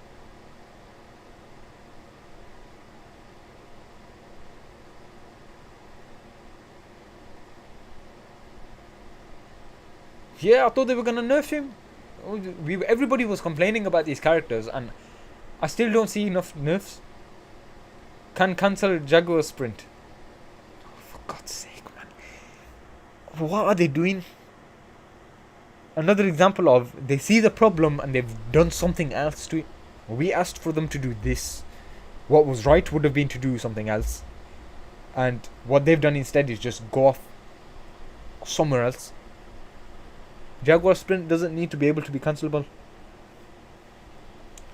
Yeah, I thought they were gonna nerf him. Everybody was complaining about these characters, and I still don't see enough nerfs. Can cancel Jaguar Sprint. Oh, for God's sake, man. What are they doing? Another example of they see the problem and they've done something else to it. We asked for them to do this. What was right would have been to do something else. And what they've done instead is just go off somewhere else. Jaguar Sprint doesn't need to be able to be cancelable.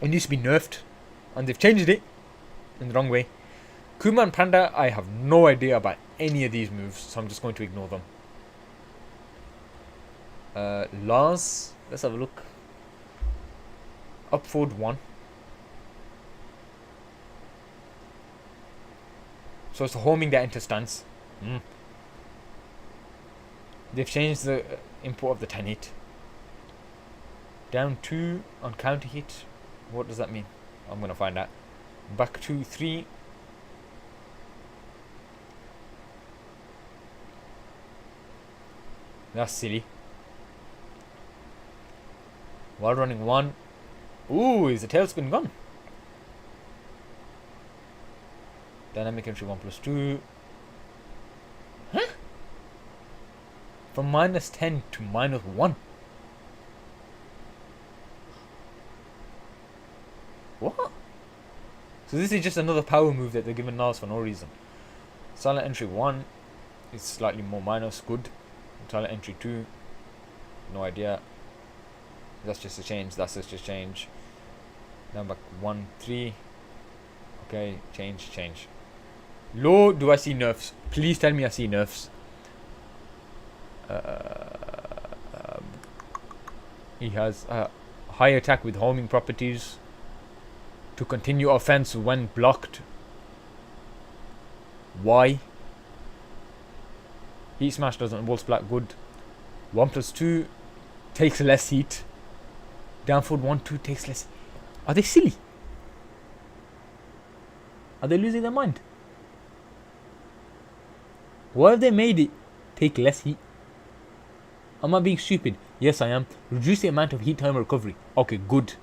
It needs to be nerfed. And they've changed it in the wrong way. Kuma and Panda, I have no idea about any of these moves, so I'm just going to ignore them. Laws, let's have a look. Up forward 1. So it's homing that into stance. They've changed the import of the 10 hit. Down 2 on counter hit. What does that mean? I'm going to find out. Back 2, 3. That's silly. While running 1. Ooh, is the tailspin gone? Dynamic entry 1+2. Huh? From -10 to -1. What? So this is just another power move that they're giving Nars for no reason. Silent entry 1 is slightly more minus, good. Silent entry 2, no idea. That's just a change, that's just a change. Down back 1, 3. Okay, change. Low, do I see nerfs? Please tell me I see nerfs. Um, he has high attack with homing properties. To continue offense when blocked. Why? Heat smash doesn't wall splat good. 1+2 takes less heat. Down forward 1-2 takes less. Are they silly? Are they losing their mind? Why have they made it take less heat? Am I being stupid? Yes, I am. Reduce the amount of heat time recovery. Okay, good.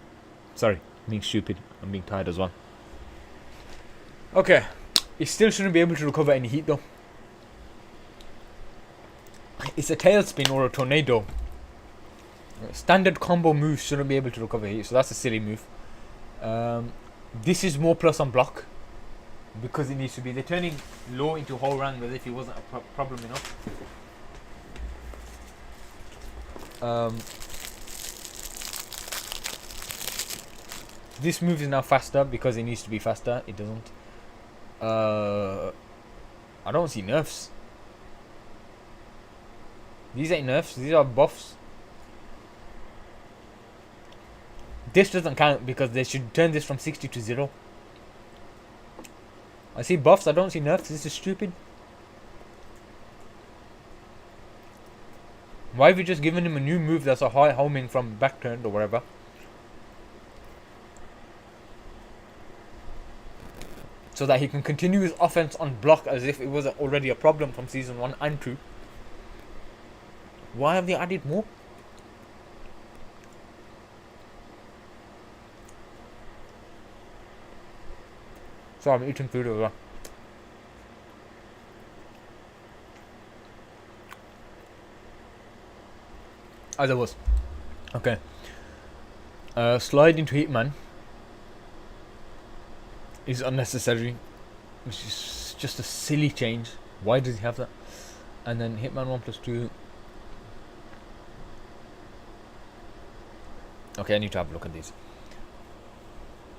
Sorry, I'm being stupid. I'm being tired as well. Okay. It still shouldn't be able to recover any heat though. It's a tailspin or a tornado. Standard combo moves shouldn't be able to recover heat, so that's a silly move. This is more plus on block. Because it needs to be. They're turning low into whole rank as if it wasn't a problem enough. This move is now faster because it needs to be faster. It doesn't. I don't see nerfs. These ain't nerfs. These are buffs. This doesn't count because they should turn this from 60 to 0. I see buffs. I don't see nerfs. This is stupid. Why have you just given him a new move that's a high homing from back turned or whatever? So that he can continue his offense on block as if it was already a problem from season 1 and 2. Why have they added more? So I'm eating food as well. As I was. Okay. Slide into Hitman is unnecessary, which is just a silly change. Why does he have that? And then Hitman 1+2. Okay, I need to have a look at these.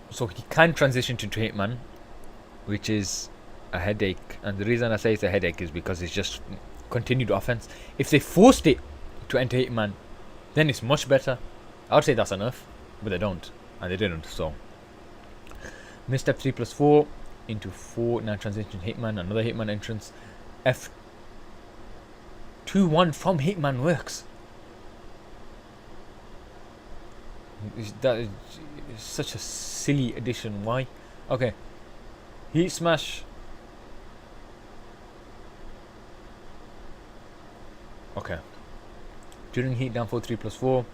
So he can transition to Hitman, which is a headache. And the reason I say it's a headache is because it's just continued offense. If they forced it to enter Hitman, then it's much better. I would say that's enough, but they don't, and they didn't. So misstep 3+4 into 4. Now transition Hitman, another Hitman entrance. F2-1 from Hitman works. That is such a silly addition. Why? Okay. Heat smash. Okay. During heat down for 3+4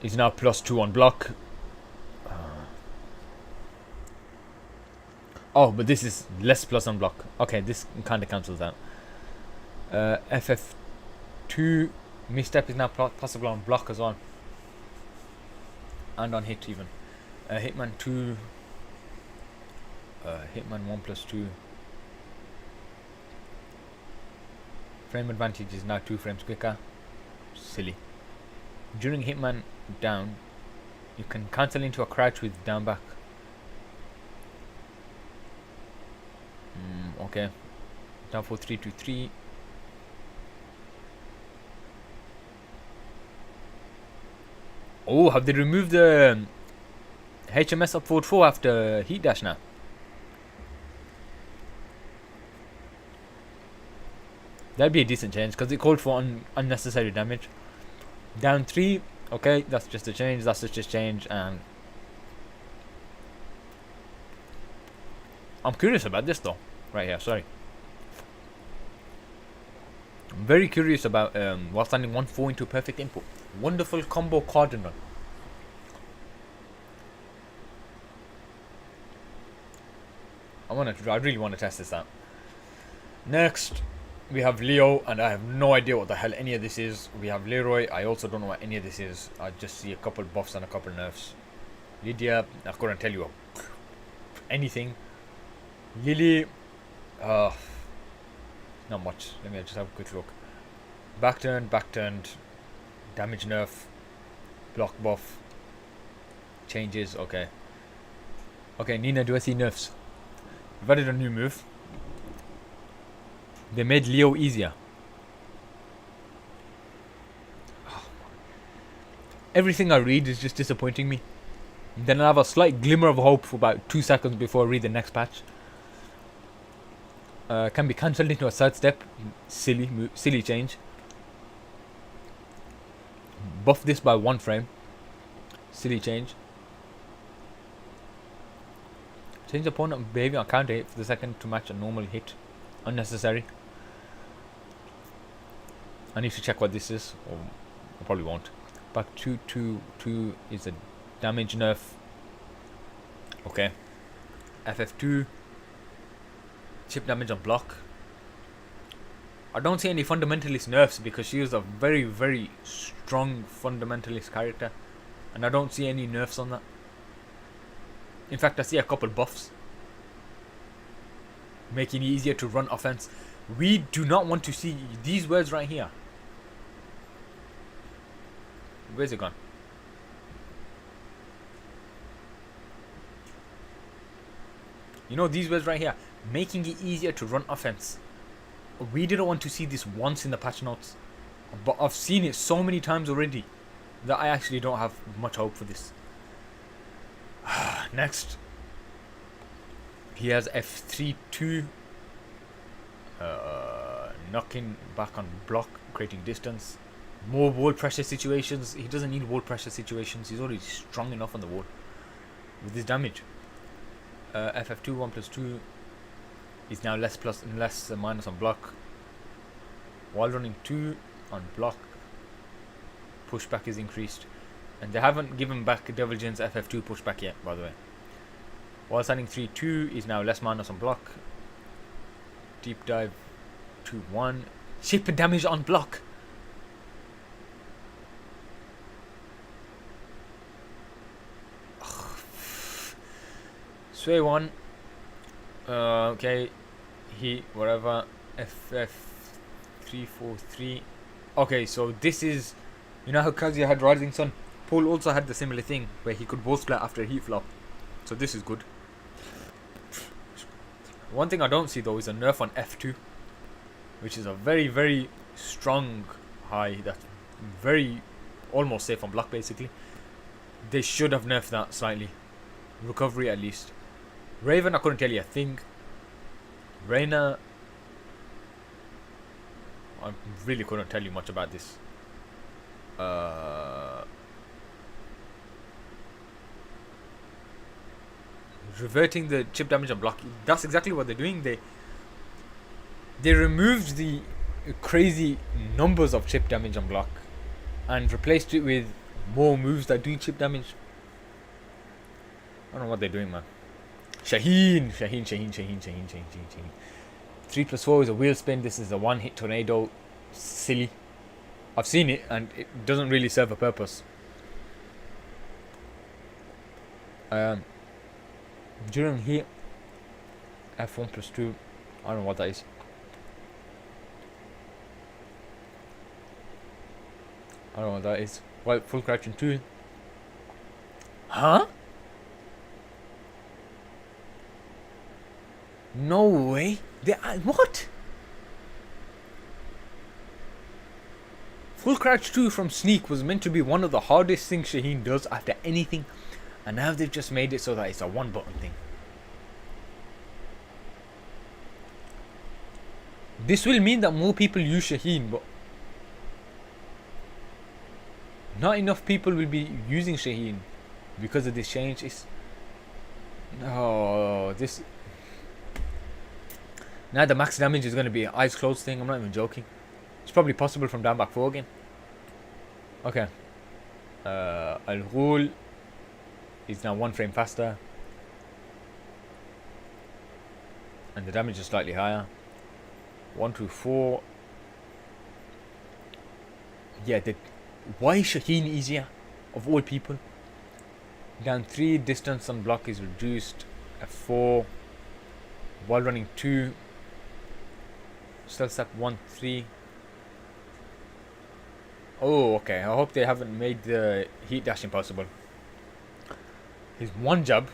is now +2 on block. Oh, but this is less plus on block. Okay, this kind of cancels out. FF2 misstep is now possible on block as well. And on hit even. Hitman 2. Hitman 1+2. Frame advantage is now 2 frames quicker. Silly. During Hitman down, you can cancel into a crouch with down back. Okay. Down for 3-2-3. Oh, have they removed the HMS up forward 4 after heat dash now? That'd be a decent change because it called for unnecessary damage. Down 3, okay, that's just a change. That's just a change, and I'm curious about this though. Right here, sorry. I'm very curious about while standing 1-4 into perfect input. Wonderful combo cardinal. I really want to test this out. Next, we have Leo, and I have no idea what the hell any of this is. We have Leroy. I also don't know what any of this is. I just see a couple buffs and a couple nerfs. Lydia, I couldn't tell you anything. Lily, not much. Let me just have a quick look. Back turned, damage nerf, block buff, changes. Okay. Okay, Nina, do I see nerfs? We've added a new move. They made Leo easier. Everything I read is just disappointing me. Then I have a slight glimmer of hope for about 2 seconds before I read the next patch. Can be cancelled into a sidestep. Silly change. Buff this by 1 frame. Silly change. Change opponent behavior on counter hit for the second to match a normal hit. Unnecessary. I need to check what this is. Or I probably won't. Back 2-2-2 is a damage nerf. Okay. FF2. Chip damage on block. I don't see any fundamentalist nerfs because she is a very, very strong fundamentalist character. And I don't see any nerfs on that. In fact, I see a couple buffs. Making it easier to run offense. We do not want to see these words right here. Where's it gone? You know these words right here. Making it easier to run offense. We didn't want to see this once in the patch notes. But I've seen it so many times already that I actually don't have much hope for this. Next. He has F3-2. Knocking back on block, creating distance. More wall pressure situations. He doesn't need wall pressure situations. He's already strong enough on the wall with his damage. FF2 1+2 is now less minus on block. While running 2 on block, pushback is increased. And they haven't given back Deviljin's FF2 pushback yet, by the way. While standing 3-2 is now less minus on block. Deep dive 2-1. Chip damage on block. Sway 1. Okay. He, whatever. FF343. Okay, so this is. You know how Kazuya had Rising Sun? Paul also had the similar thing where he could wall splat after a heat flop. So this is good. One thing I don't see though is a nerf on F2, which is a very, very strong high that's very almost safe on block basically. They should have nerfed that slightly. Recovery at least. Raven, I couldn't tell you a thing. Reina, I really couldn't tell you much about this. Reverting the chip damage on block. That's exactly what they're doing. They removed the crazy numbers of chip damage on block and replaced it with more moves that do chip damage. I don't know what they're doing, man. Shaheen. 3+4 is a wheel spin. This is a one-hit tornado. Silly. I've seen it and it doesn't really serve a purpose. During here, F1+2. I don't know what that is. I don't know what that is. Well, full correction 2. Huh? No way. What? Full crouch 2 from Sneak was meant to be one of the hardest things Shaheen does after anything, and now they've just made it so that it's a one button thing. This will mean that more people use Shaheen, but not enough people will be using Shaheen because of this change. Now the max damage is going to be an eyes closed thing. I'm not even joking. It's probably possible from down back 4 again. Okay. Al-Ghul is now 1 frame faster. And the damage is slightly higher. 1 to 4. Yeah, why is Shaheen easier? Of all people. Down 3, distance on block is reduced. F4. While running 2. Stealth step 1-3. Oh, okay. I hope they haven't made the heat dash impossible. His one jab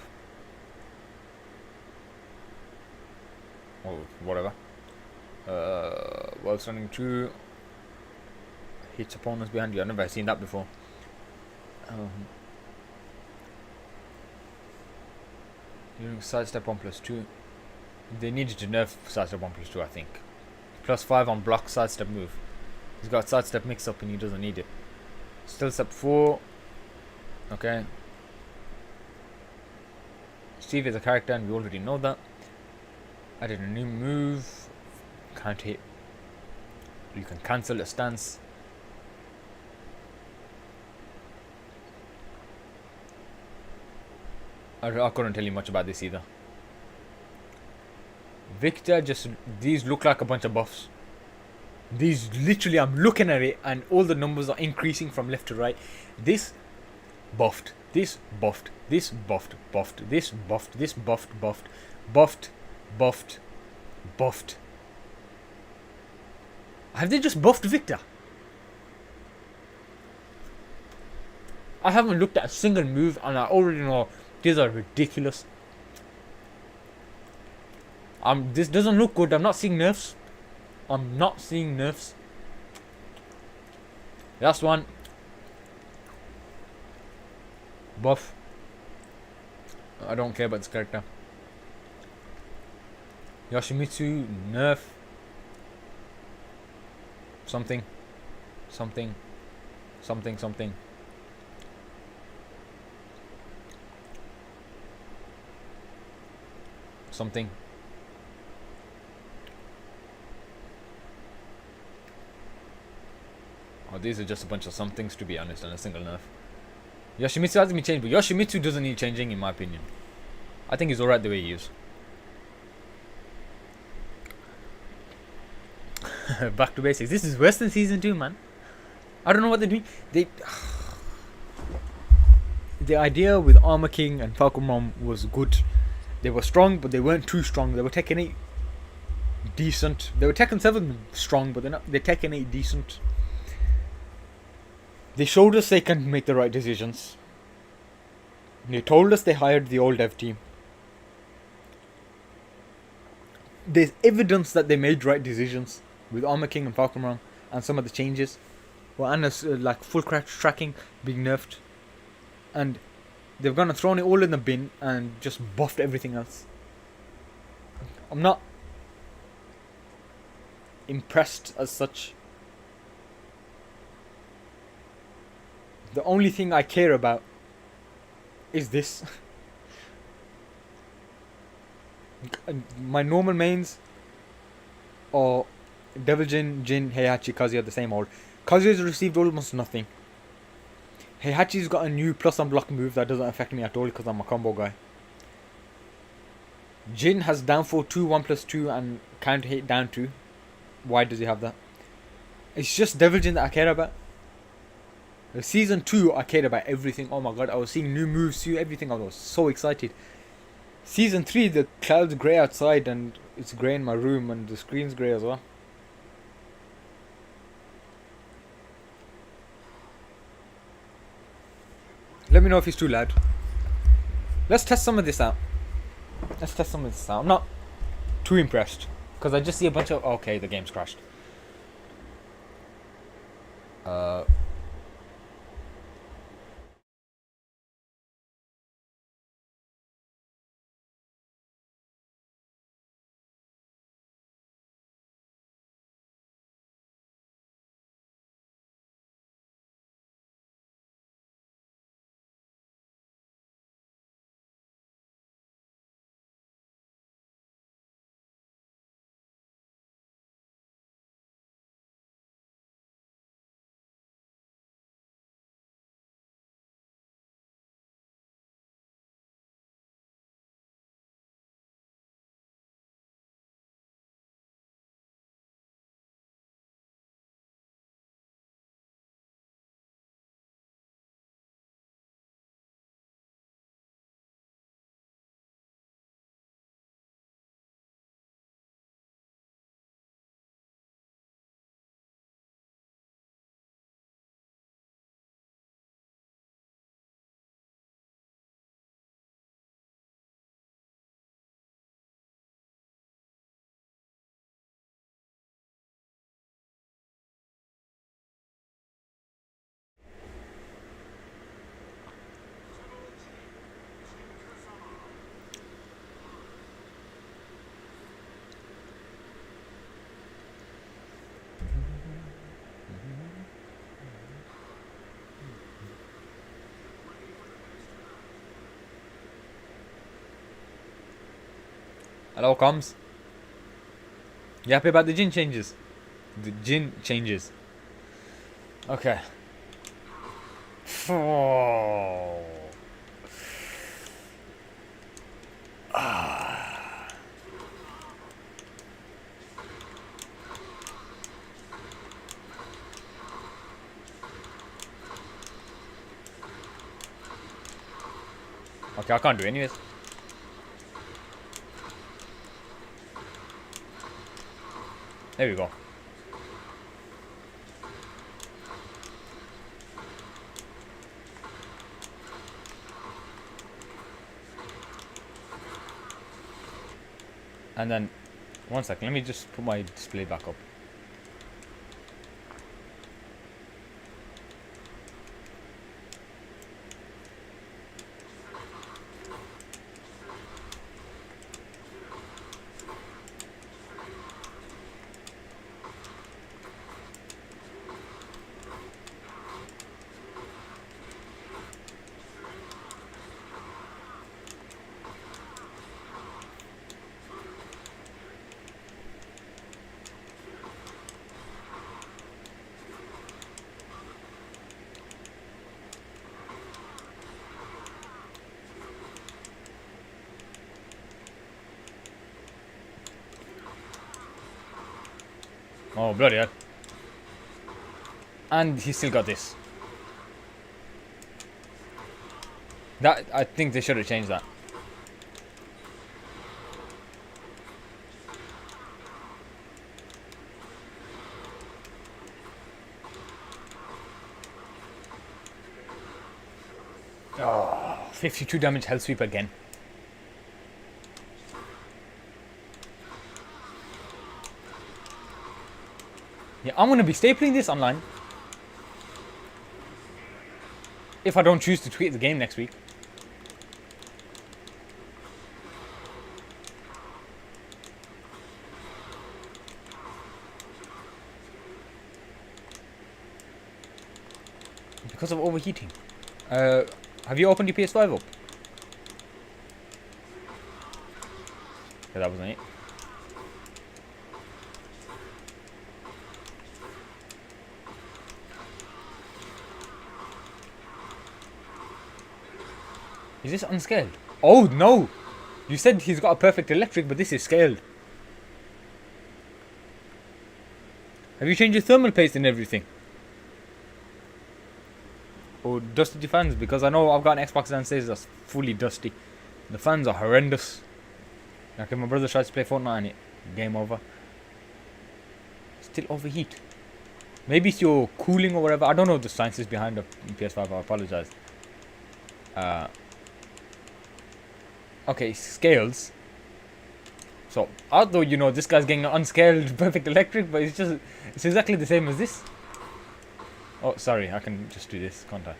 or whatever. While standing true, hits opponents behind you. I've never seen that before. Um, Using sidestep 1+2. They needed to nerf sidestep 1+2, I think. +5 on block sidestep move. He's got sidestep mix up and he doesn't need it. Still step 4. Okay. Steve is a character and we already know that. Added a new move. Can't hit. You can cancel a stance. I couldn't tell you much about this either. Victor, just these look like a bunch of buffs. These literally, I'm looking at it and all the numbers are increasing from left to right. This buffed, this buffed, this buffed, buffed, this buffed, this buffed, buffed, buffed, buffed, buffed. Have they just buffed Victor? I haven't looked at a single move and I already know these are ridiculous. This doesn't look good. I'm not seeing nerfs. I'm not seeing nerfs. Last one. Buff. I don't care about this character. Yoshimitsu, nerf. Something. Something. Something, something. Something. Oh, these are just a bunch of somethings, to be honest, and a single nerf. Yoshimitsu hasn't been changed, but Yoshimitsu doesn't need changing, in my opinion. I think he's alright the way he is. Back to basics. This is worse than season 2, man. I don't know what they're doing. The idea with Armor King and Falcon Mom was good. They were strong, but they weren't too strong. They were Tekken 8 decent. They were Tekken 7 strong, but they're Tekken 8 decent. They showed us they can make the right decisions. They told us they hired the old dev team. There's evidence that they made right decisions with Armor King and Falcon Ram and some of the changes. Well, and like full crash tracking being nerfed. And they've gone and thrown it all in the bin and just buffed everything else. I'm not impressed as such. The only thing I care about is this. My normal mains are Deviljin, Jin, Heihachi, Kazuya, the same old. Kazuya's received almost nothing. Heihachi's got a new plus on block move that doesn't affect me at all because I'm a combo guy. Jin has downfall 2, 1+2 and counter hit down 2. Why does he have that? It's just Deviljin that I care about. Season 2 I cared about everything. Oh my god, I was seeing new moves, see everything. I was so excited. Season 3 the clouds grey outside and it's grey in my room and the screen's grey as well. Let me know if it's too loud. Let's test some of this out. I'm not too impressed because I just see a bunch of okay, the game's crashed. Hello, comms. You happy about the gin changes? The gin changes. Okay. Oh. Okay, I can't do it anyways. There we go. And then, one second, let me just put my display back up. Oh, bloody hell. And he still got this. That, I think they should have changed that. Oh, 52 damage health sweep again. Yeah, I'm going to be stapling this online. If I don't choose to tweet the game next week. Because of overheating. Have you opened your PS5 up? Yeah, that wasn't it. Is this unscaled? Oh no! You said he's got a perfect electric, but this is scaled. Have you changed your thermal paste and everything? Or dusted your fans? Because I know I've got an Xbox downstairs that's fully dusty. The fans are horrendous. Like if my brother tries to play Fortnite on it, game over. Still overheat. Maybe it's your cooling or whatever. I don't know the sciences behind the PS5. I apologize. Okay, scales. So, although you know this guy's getting an unscaled perfect electric, but it's exactly the same as this. Oh, sorry, I can just do this, can't I?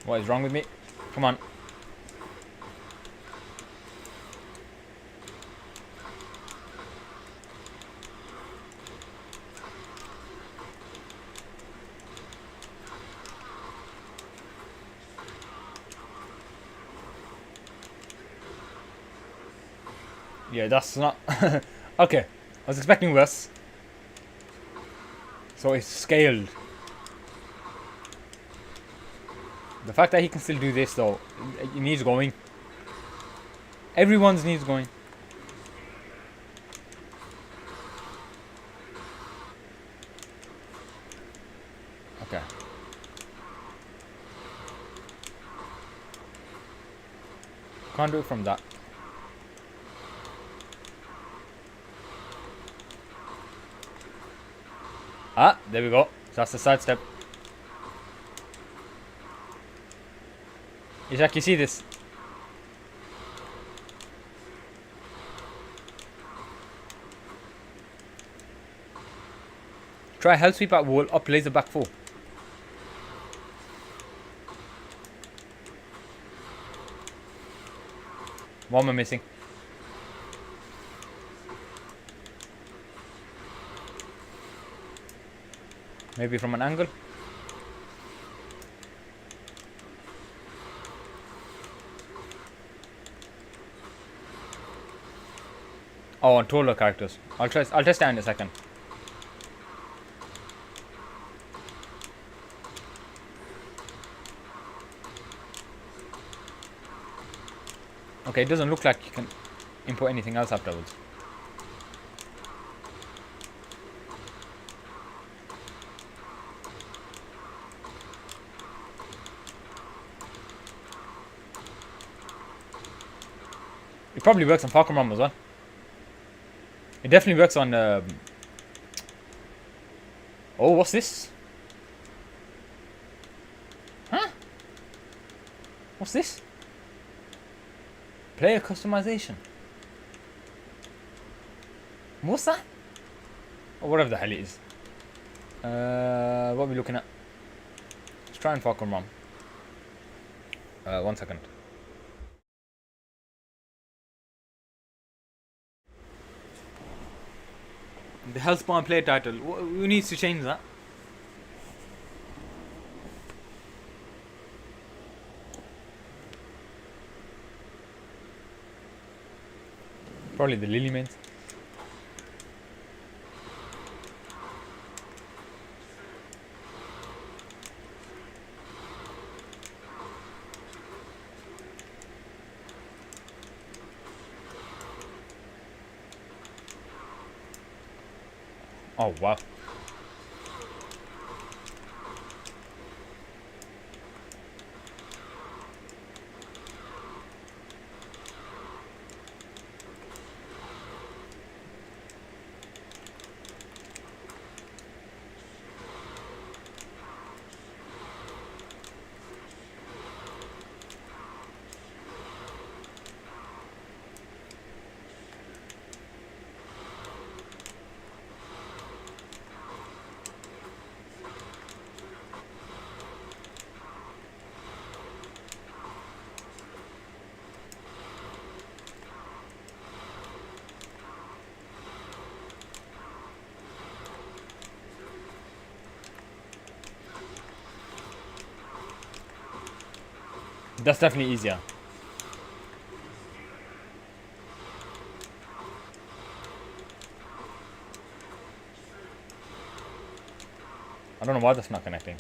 What is wrong with me? Come on. Yeah, that's not... Okay, I was expecting worse. So it's scaled. The fact that he can still do this though, it needs going. Everyone's needs going. Okay. Can't do it from that. Ah, there we go. That's the side step. Ishak, you see this? Try health sweep at wall, up laser back 4. One more missing. Maybe from an angle. Oh, on taller characters. I'll test that in a second. Okay, it doesn't look like you can input anything else afterwards. It probably works on Pokemon as well. It definitely works on... Oh, what's this? Huh? What's this? Player customization. What's that? Or whatever the hell it is. What are we looking at? Let's try and Pokemon. 1 second. The Hellspawn play title. Who needs to change that? Probably the Lily mains. Oh wow. That's definitely easier. I don't know why that's not connecting.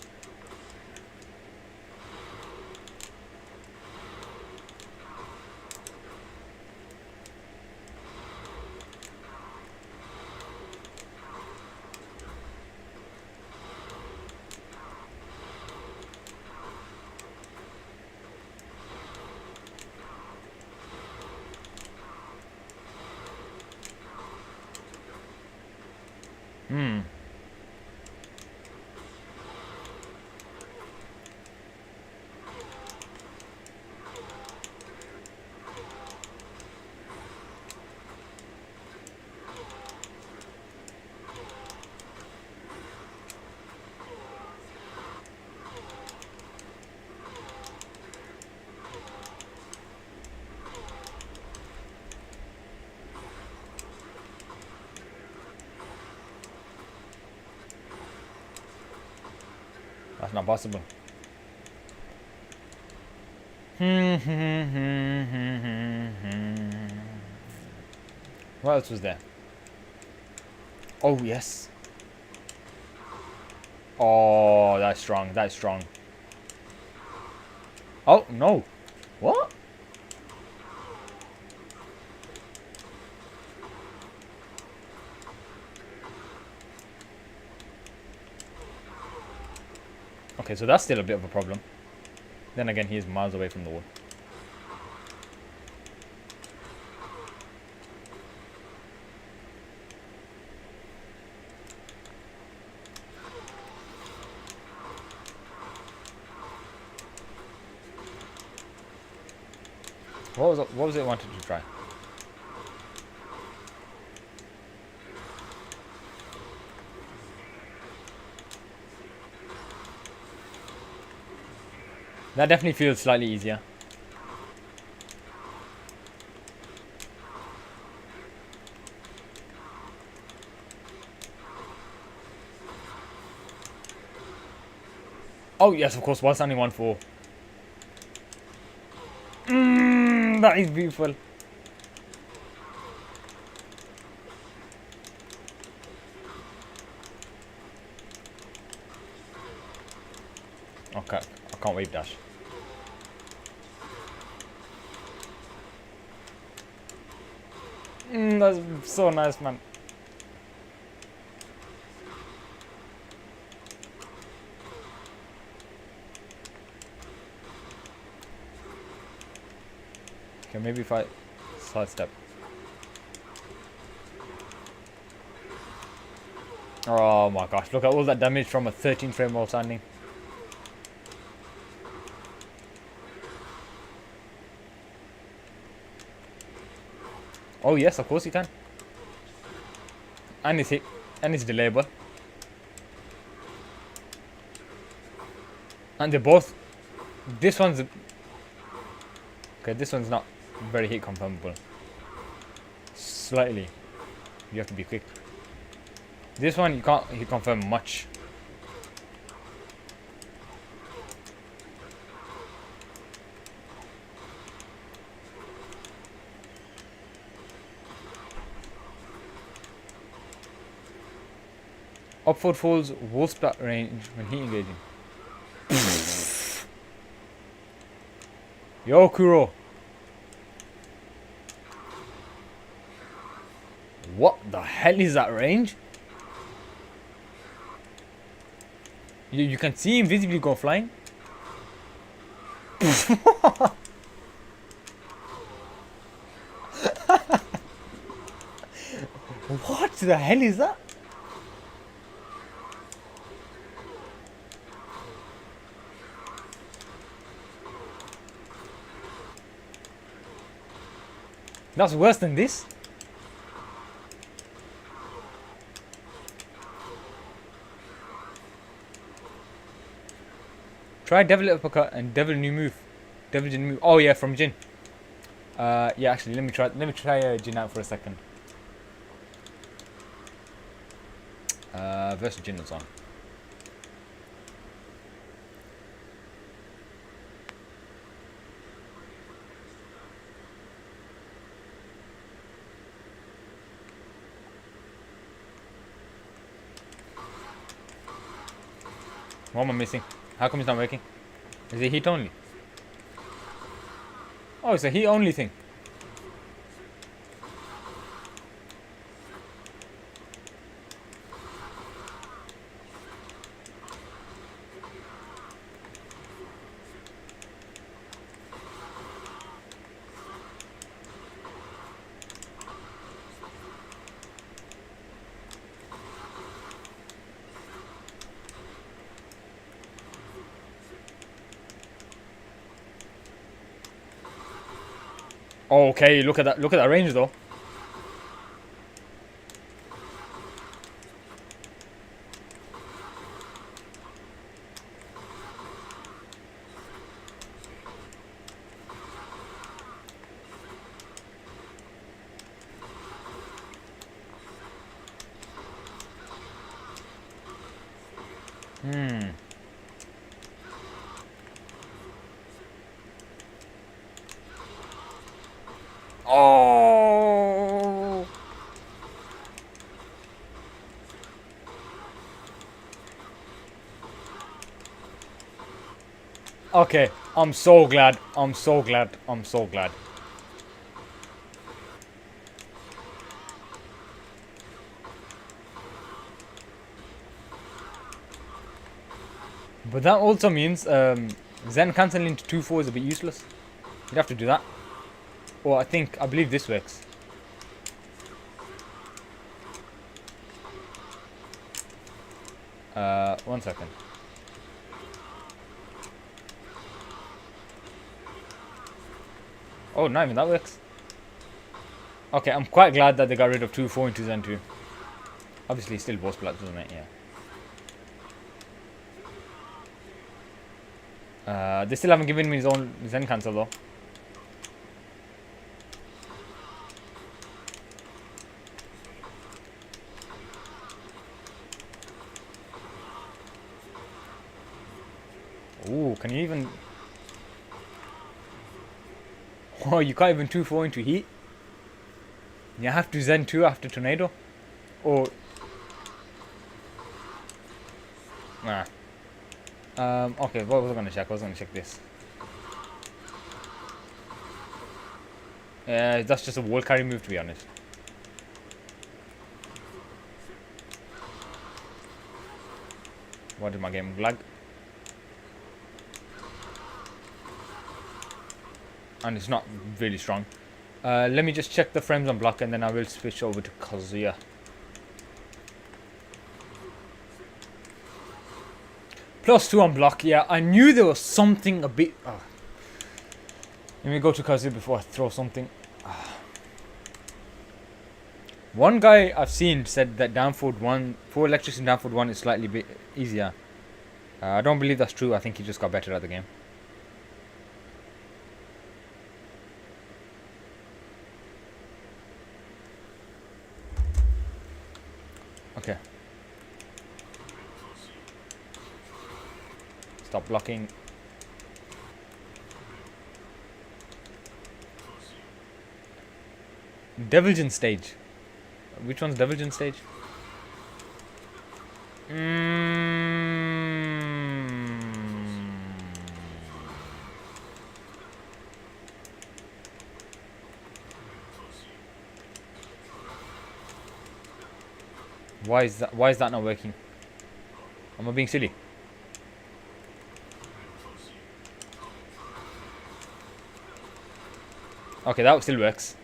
That's not possible. What else was there? Oh, yes. Oh, that's strong. That's strong. Oh, no. What? Okay, so that's still a bit of a problem. Then again, he is miles away from the wall. What was it wanted to try? That definitely feels slightly easier. Oh yes, of course, while standing 1-4. That is beautiful. Okay, I can't wave dash. That's so nice, man. Okay, maybe if I sidestep. Oh my gosh, look at all that damage from a 13 frame while standing. Oh yes, of course you can. And it's hit, and it's delayable. And they're both. This one's okay. This one's not very hit confirmable. Slightly. You have to be quick. This one you can't hit confirm much. Upward falls wall splat range when heat engaging. Yo, Kuro. What the hell is that range? You can see him visibly go flying. What the hell is that? That's worse than this. Try Devil Uppercut and Devil New Move. Deviljin move. Oh yeah, from Jin. Yeah, actually, let me try Jin out for a second. Versus Jin was on. What am I missing? How come it's not working? Is it heat only? Oh, it's a heat only thing. Okay, look at that. Look at that range though. Oh. Okay, I'm so glad. I'm so glad. I'm so glad. But that also means Zen cancelling into 2-4 is a bit useless. You'd have to do that. Or I believe this works. One second. Oh, not even that works. Okay, I'm quite glad that they got rid of 2-4 into Zen 2. Obviously, still boss blood, doesn't it? Yeah. They still haven't given me his own Zen cancel though. Ooh, can you even... Oh, you can't even 2-4 into heat? You have to Zen 2 after Tornado? Or... Nah. Okay, what was I gonna check? I was gonna check this. That's just a wall carry move, to be honest. What did my game lag? And it's not really strong. Let me just check the frames on block and then I will switch over to Kazuya. +2 on block, yeah. I knew there was something a bit... Oh. Let me go to Kazuya before I throw something. One guy I've seen said that downforward 1, 4 electrics in downforward 1 is slightly bit easier. I don't believe that's true. I think he just got better at the game. Okay. Stop blocking. Deviljin stage. Which one's Deviljin stage? Why is that not working? Am I being silly? Okay, that still works.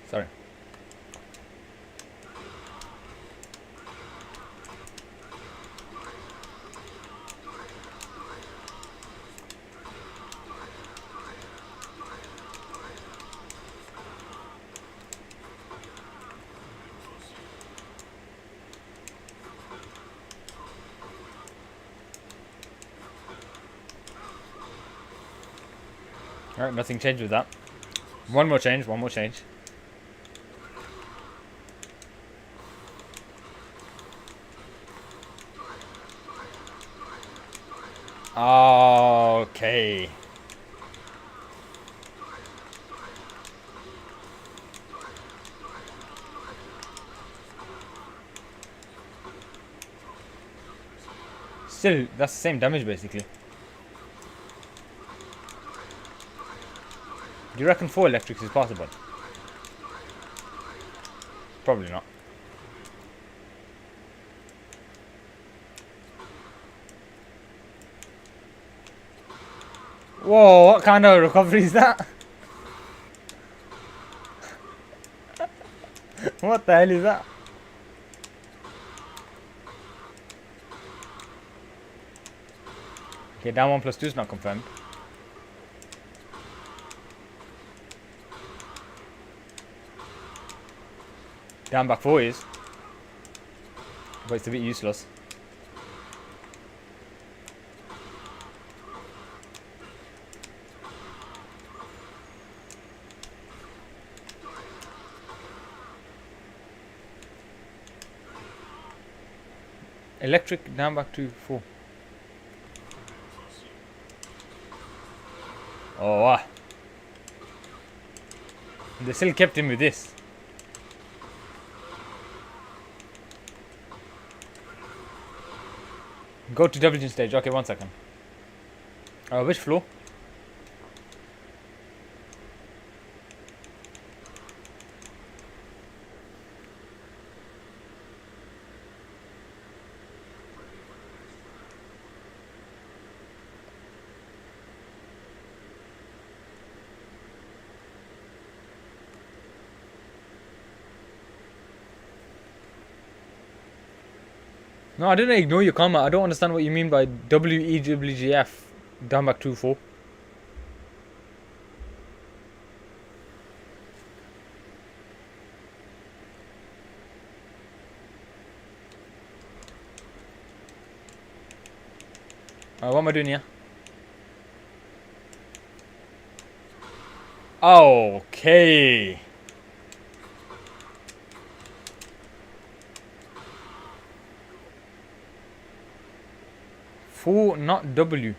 Sorry. Alright, nothing changed with that. One more change. Okay. Still, that's the same damage basically. Do you reckon 4 electrics is possible? Probably not. Whoa, what kind of recovery is that? What the hell is that? Okay, down 1 + 2 is not confirmed. Down back 4 is. But it's a bit useless. Electric down back to 4. Oh, wow. They still kept him with this. Go to Deviljin stage. Okay, 1 second. Which floor? No, I didn't ignore your comment. I don't understand what you mean by WEWGF down back 2-4. What am I doing here? Okay. Four, not W.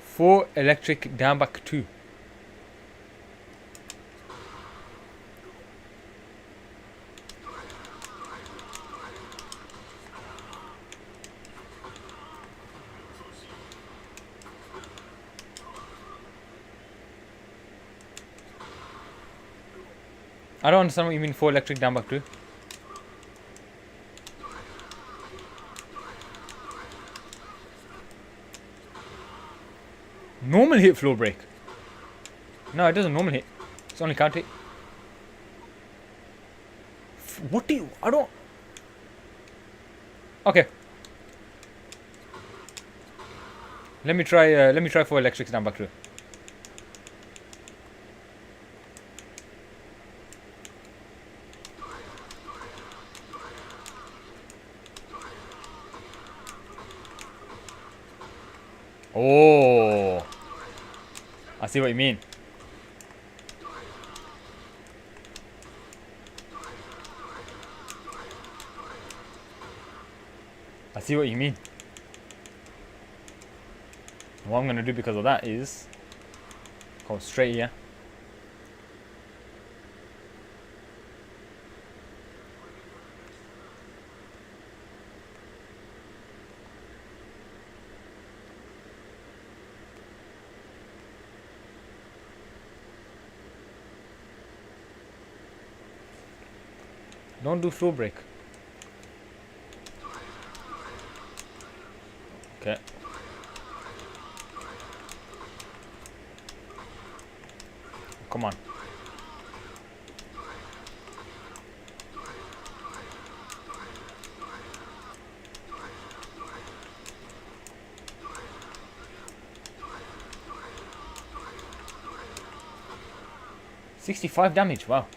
4 electric down back 2. I don't understand what you mean 4 electric down back 2. Normal hit floor break. No, it doesn't normal hit. It's only counter hit. What do you... I don't... Okay. Let me try 4 electrics down back 2. Oh, I see what you mean. I see what you mean. What I'm gonna do because of that is go straight here. Don't do floor break. Okay. Come on. $65 damage, wow.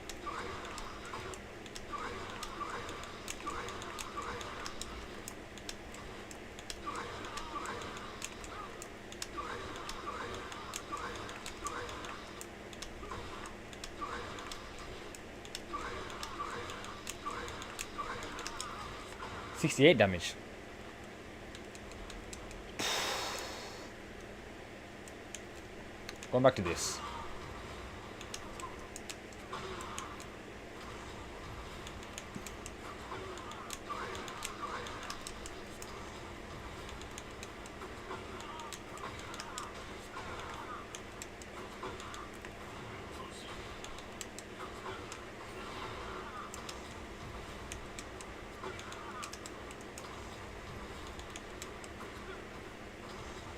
$68 damage. Going back to this.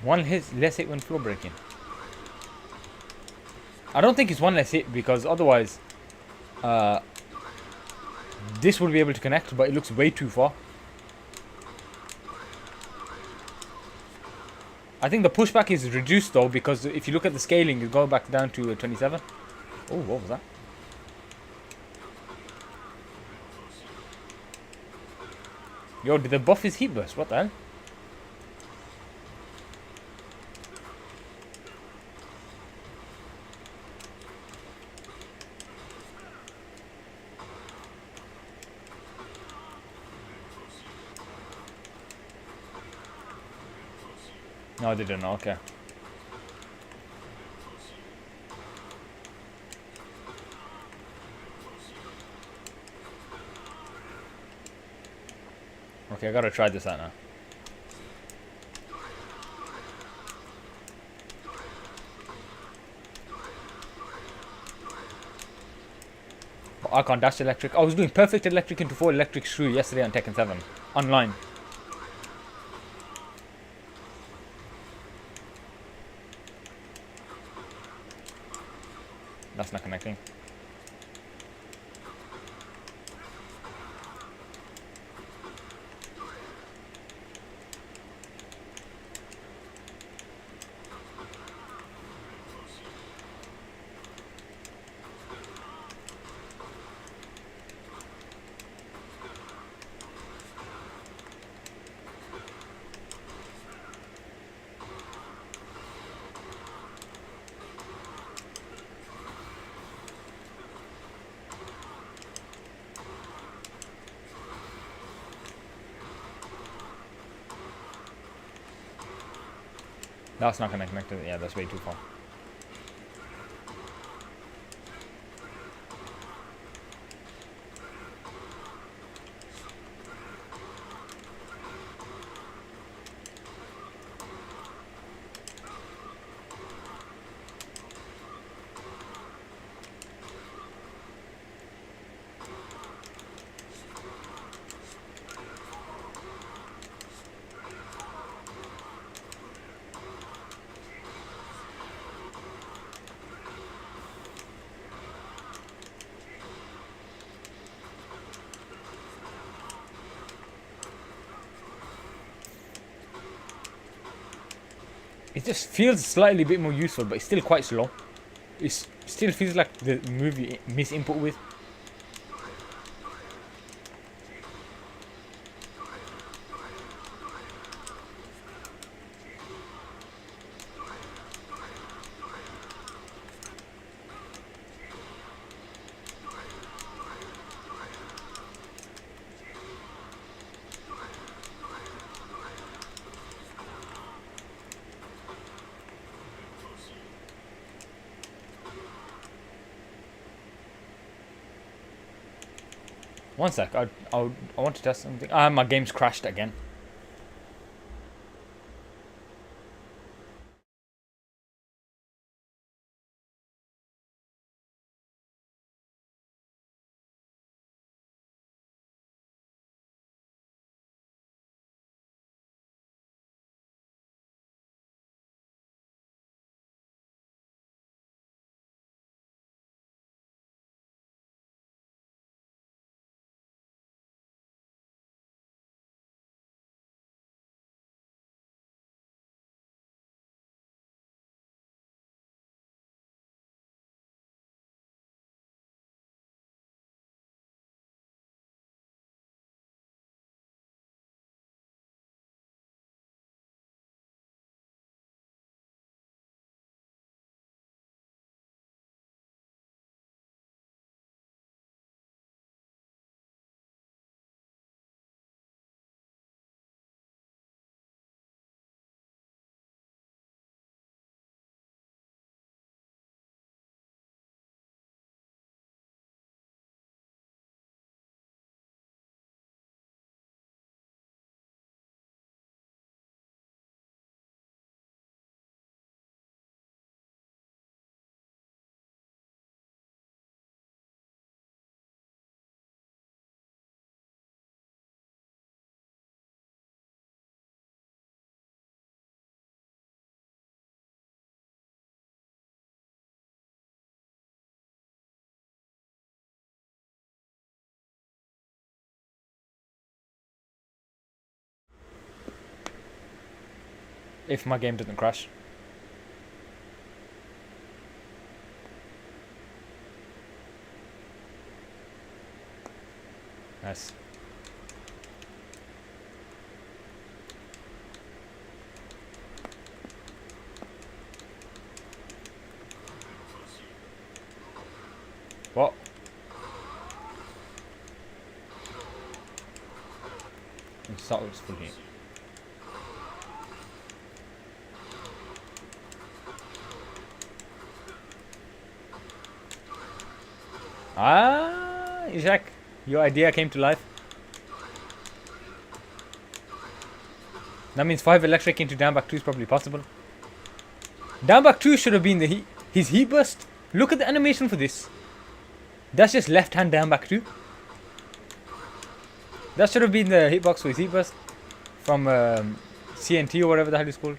One hit, less hit when floor breaking. I don't think it's one less hit because otherwise this will be able to connect, but it looks way too far. I think the pushback is reduced though because if you look at the scaling, you go back down to 27. Oh, what was that? Yo, did they buff his heat burst? What the hell? No, I didn't know. Okay. Okay, I gotta try this out now. I can't dash electric. I was doing perfect electric into 4 electric shrew yesterday on Tekken 7. Online. That's not connecting. That's not gonna connect to it. Yeah, that's way too far. It just feels slightly a bit more useful, but it's still quite slow. It still feels like the movie miss input with. One sec, I want to test something. Ah, my game's crashed again. If my game doesn't crash. Nice. What? Start with full heat. Ah, Ishak, your idea came to life. That means 5 electric into down back 2 is probably possible. Down back 2 should have been his heat burst. Look at the animation for this. That's just left hand down back 2. That should have been the hitbox for his heat burst from CNT or whatever the hell it's called.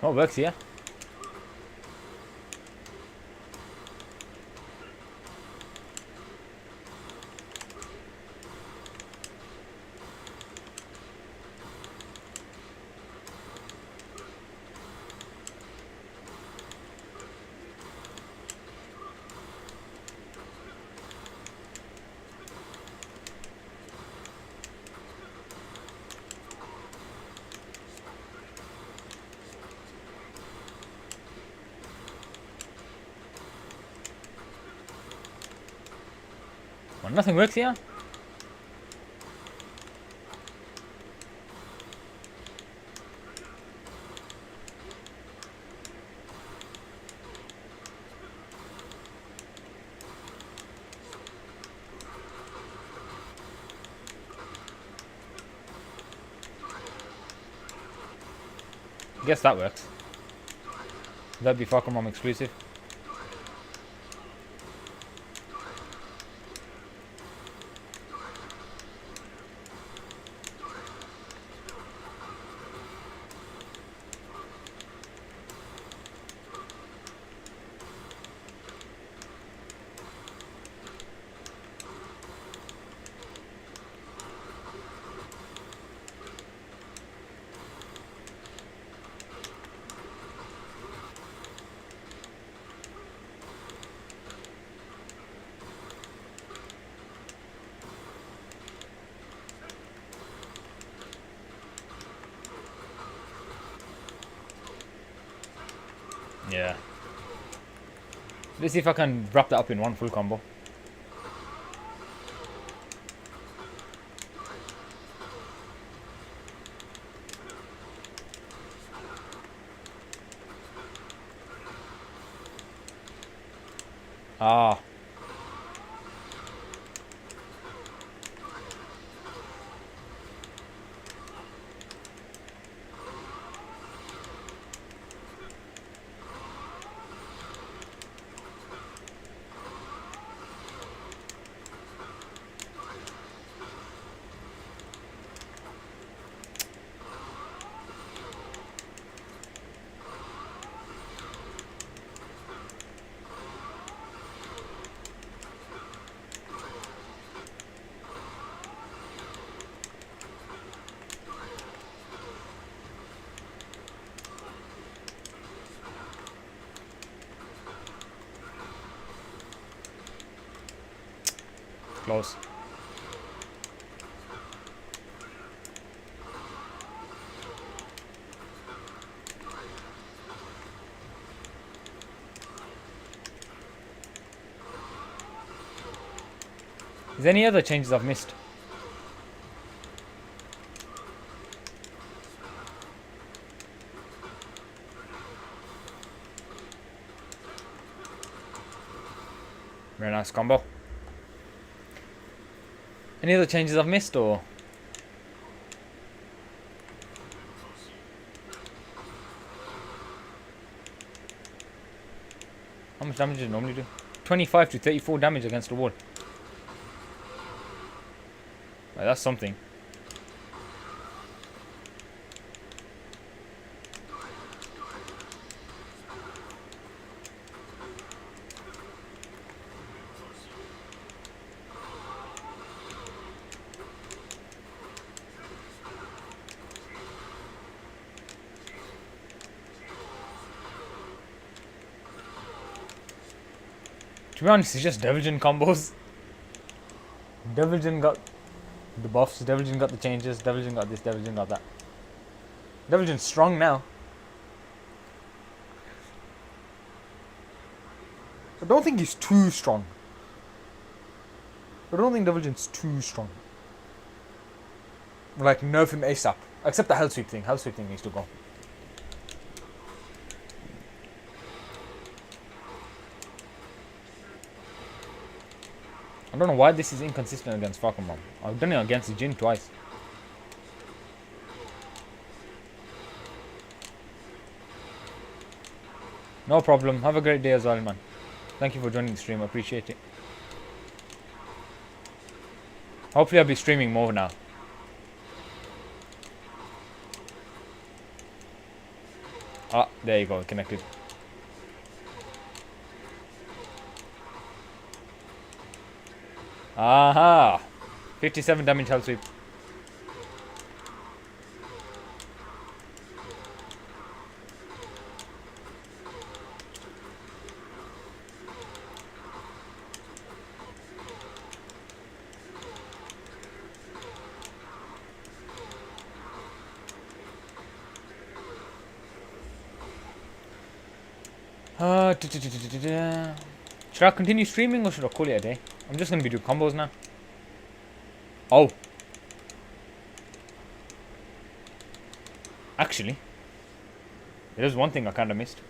Oh, it works, yeah. Well, nothing works here. Guess that works. That'd be Falcon Mom exclusive. Yeah. Let's see if I can wrap that up in one full combo. Ah. Close. Is there any other changes I've missed? Very nice combo. Any other changes I've missed, or? How much damage does it normally do? 25 to 34 damage against the wall. Right, that's something. To be honest, it's just deviljin combos. Deviljin got the buffs, deviljin got the changes, deviljin got this, deviljin got that. Deviljin's strong now. I don't think he's too strong. I don't think deviljin's too strong. Like, nerf him ASAP. Except the hell sweep thing. Hell sweep thing needs to go. I don't know why this is inconsistent against Falcon Mom. I've done it against Jin twice. No problem. Have a great day as well, man. Thank you for joining the stream. I appreciate it. Hopefully I'll be streaming more now. Ah, there you go, connected. Aha! 57 damage health sweep. Should I continue streaming or should I call it a day? I'm just gonna be doing combos now. Oh. Actually, there's one thing I kinda missed.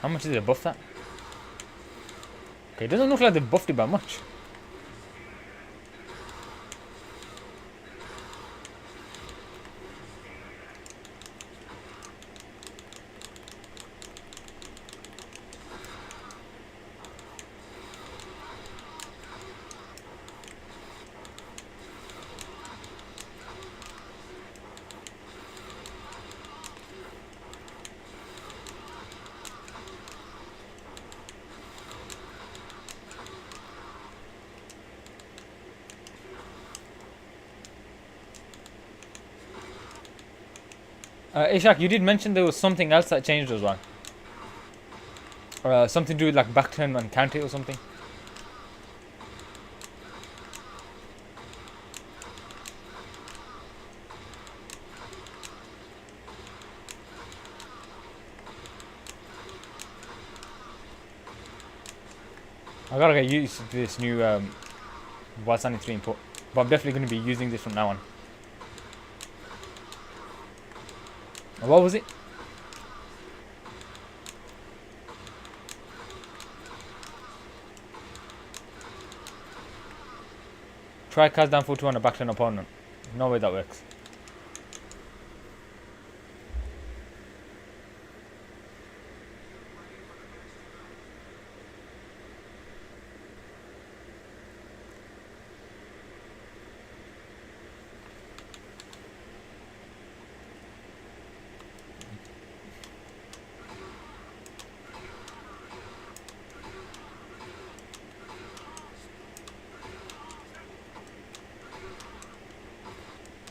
How much did they buff that? Okay, it doesn't look like they buffed it by much. Ishak, you did mention there was something else that changed as well. Something to do with like back turn and counter or something. I gotta get used to this new Wild Sandy 3 input. But I'm definitely going to be using this from now on. What was it? Try cast down 4-2 on a back turn opponent. No way that works.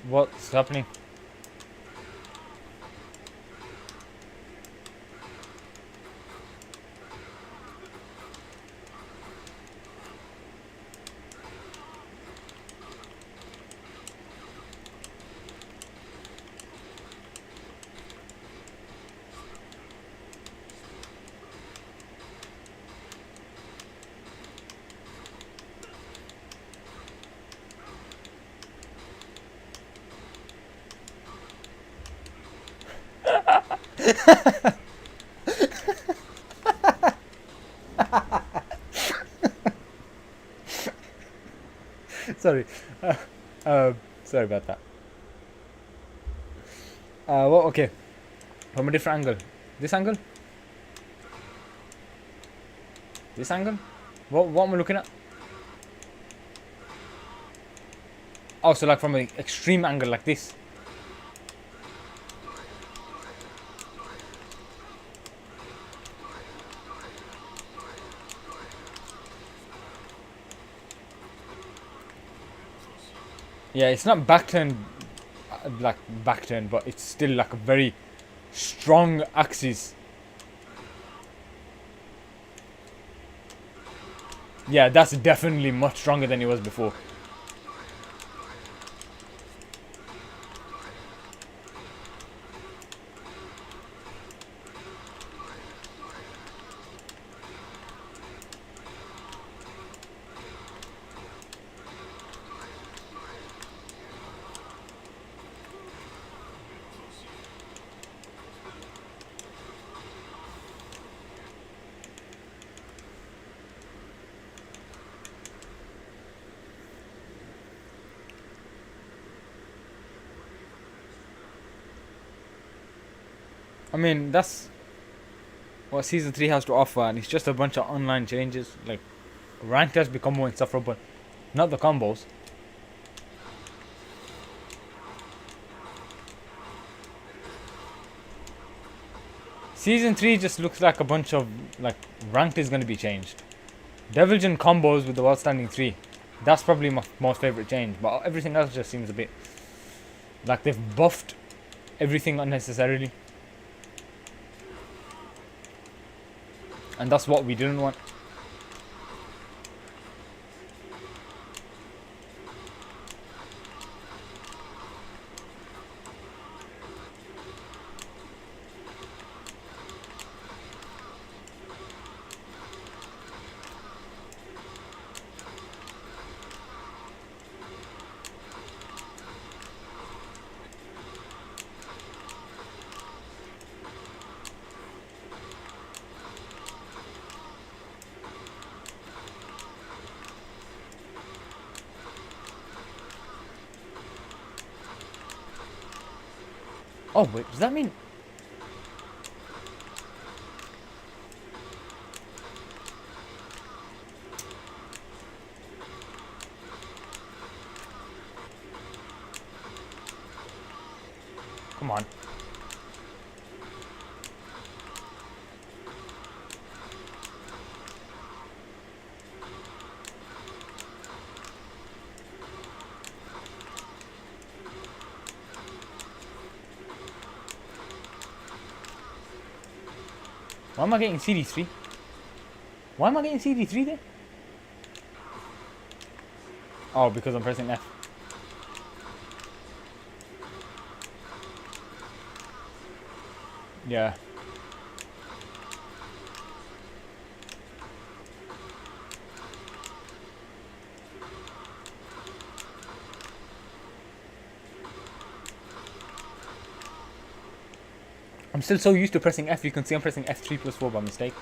What's happening? Sorry. Sorry about that. Well, okay. From a different angle. This angle? This angle? What am I looking at? Oh, so like from an extreme angle like this. Yeah, it's not back turn, like back turn, but it's still like a very strong axis. Yeah, that's definitely much stronger than it was before. I mean, that's what season 3 has to offer, and it's just a bunch of online changes. Like, ranked has become more insufferable, not the combos. Season 3 just looks like a bunch of, like, ranked is going to be changed. Deviljin combos with the World Standing 3. That's probably my most favourite change, but everything else just seems a bit like they've buffed everything unnecessarily. And that's what we didn't want. Oh, wait, does that mean... Come on. Why am I getting CD3? Why am I getting CD3 there? Oh, because I'm pressing F. Yeah. I'm still so used to pressing F, you can see I'm pressing F3 plus 4 by mistake.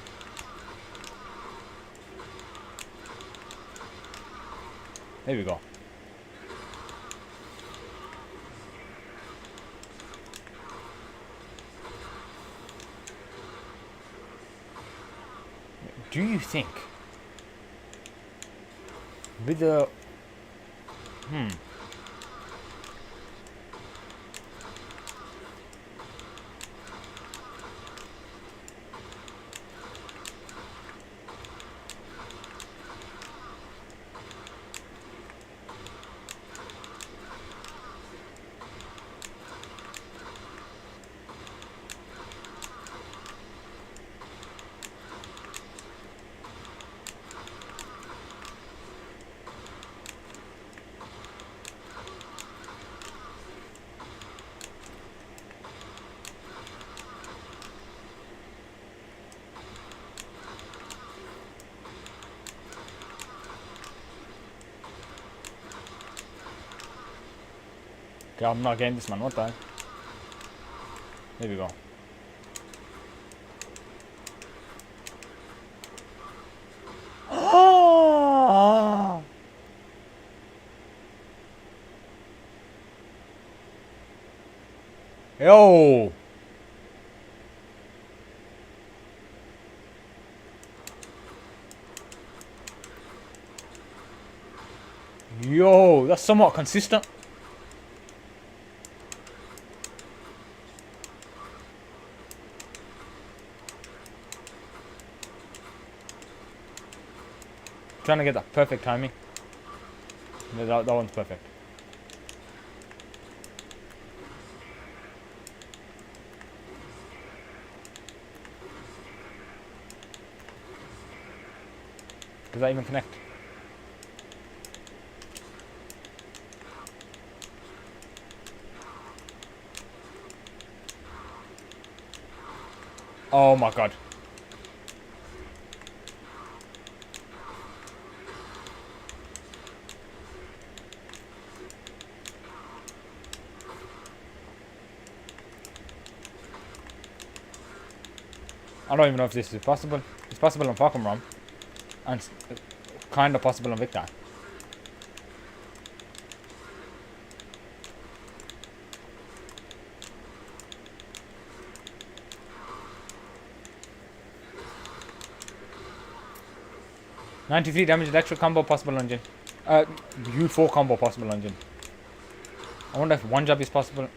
There we go. Do you think with the... Okay, I'm not getting this, man. What the hell? There we go. Yo! Yo, that's somewhat consistent. Trying to get that perfect timing. Yeah, that one's perfect. Does that even connect? Oh my god. I don't even know if this is possible. It's possible on Pokemon, and kind of possible on Victor. 93 damage electric combo possible on Jin. U4 combo possible on Jin. I wonder if one jab is possible.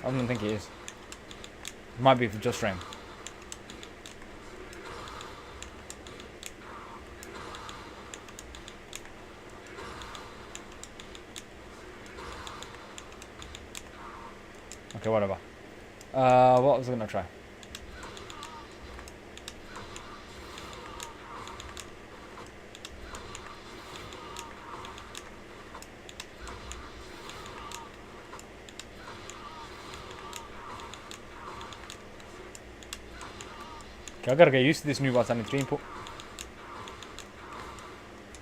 I don't think it is. It might be for just frame. Okay, whatever. What was I gonna try? Okay, I gotta get used to this new bot 3 input.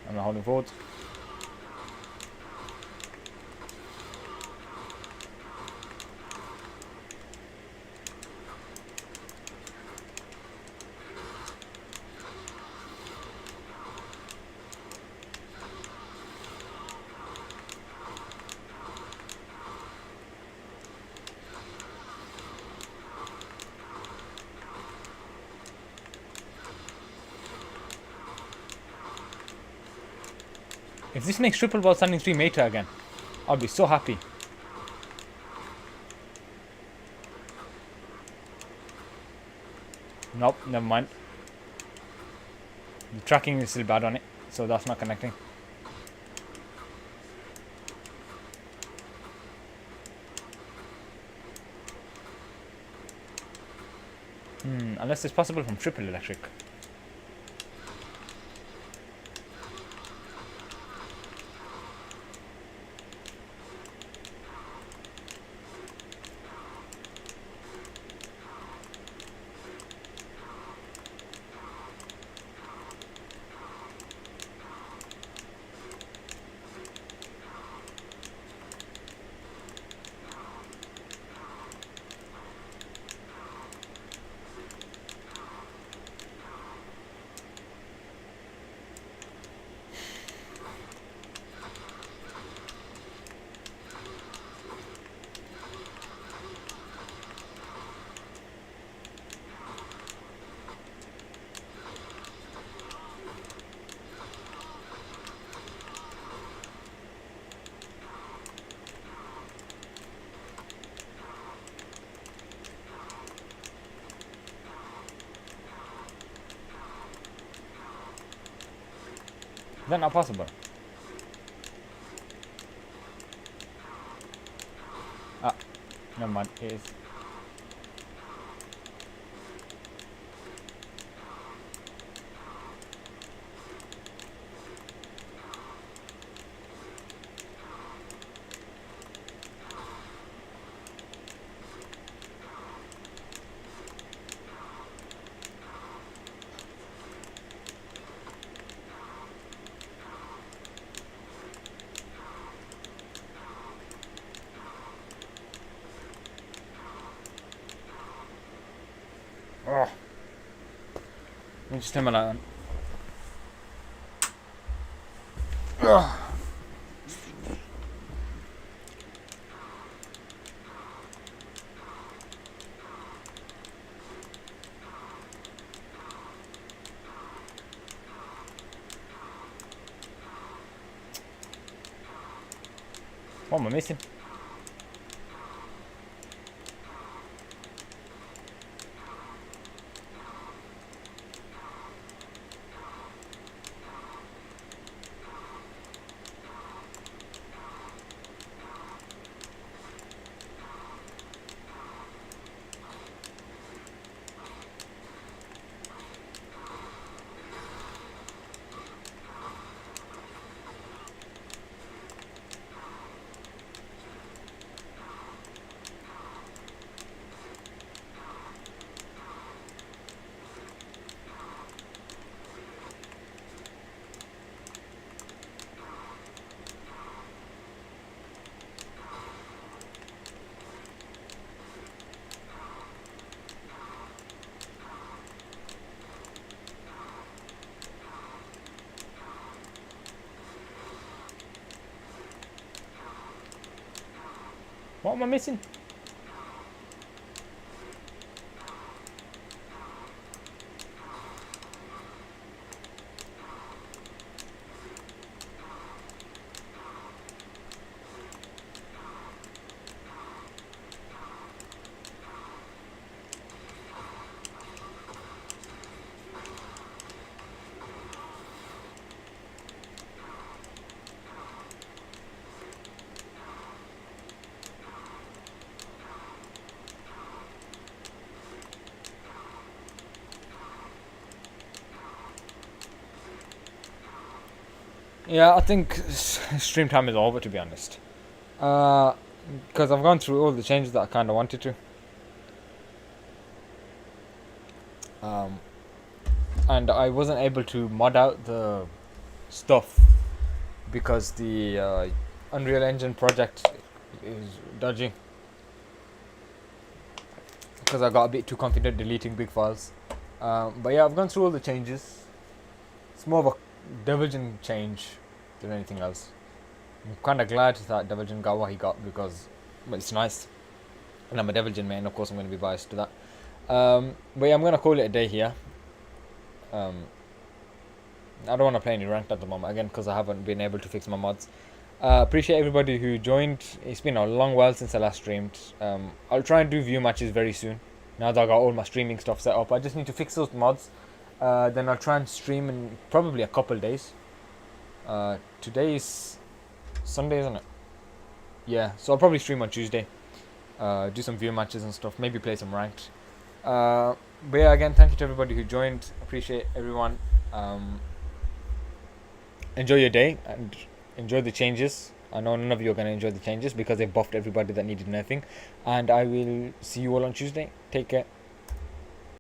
I'm not holding forward. If this makes triple ball standing 3 meta again, I'll be so happy. Nope, never mind. The tracking is still bad on it, so that's not connecting. Unless it's possible from triple electric. Is that not possible? Ah, never mind. It is. Oh. Let me just turn my light on. Oh. What am I missing? What am I missing? Yeah, I think stream time is over, to be honest. Because I've gone through all the changes that I kind of wanted to. Um, and I wasn't able to mod out the stuff because the Unreal Engine project is dodgy. Because I got a bit too confident deleting big files. But yeah, I've gone through all the changes. It's more of a deviljin change than anything else. I'm kind of glad that deviljin got what he got because, well, it's nice. And I'm a deviljin man, of course I'm going to be biased to that. But yeah, I'm going to call it a day here. Um, I don't want to play any ranked at the moment again because I haven't been able to fix my mods. Appreciate everybody who joined. It's been a long while since I last streamed. I'll try and do view matches very soon. Now that I got all my streaming stuff set up, I just need to fix those mods. Then I'll try and stream in probably a couple days. Today is Sunday, isn't it? Yeah, so I'll probably stream on Tuesday. Do some view matches and stuff. Maybe play some ranked. But yeah, again, thank you to everybody who joined. Appreciate everyone. Enjoy your day and enjoy the changes. I know none of you are going to enjoy the changes because they've buffed everybody that needed nothing. And I will see you all on Tuesday. Take care.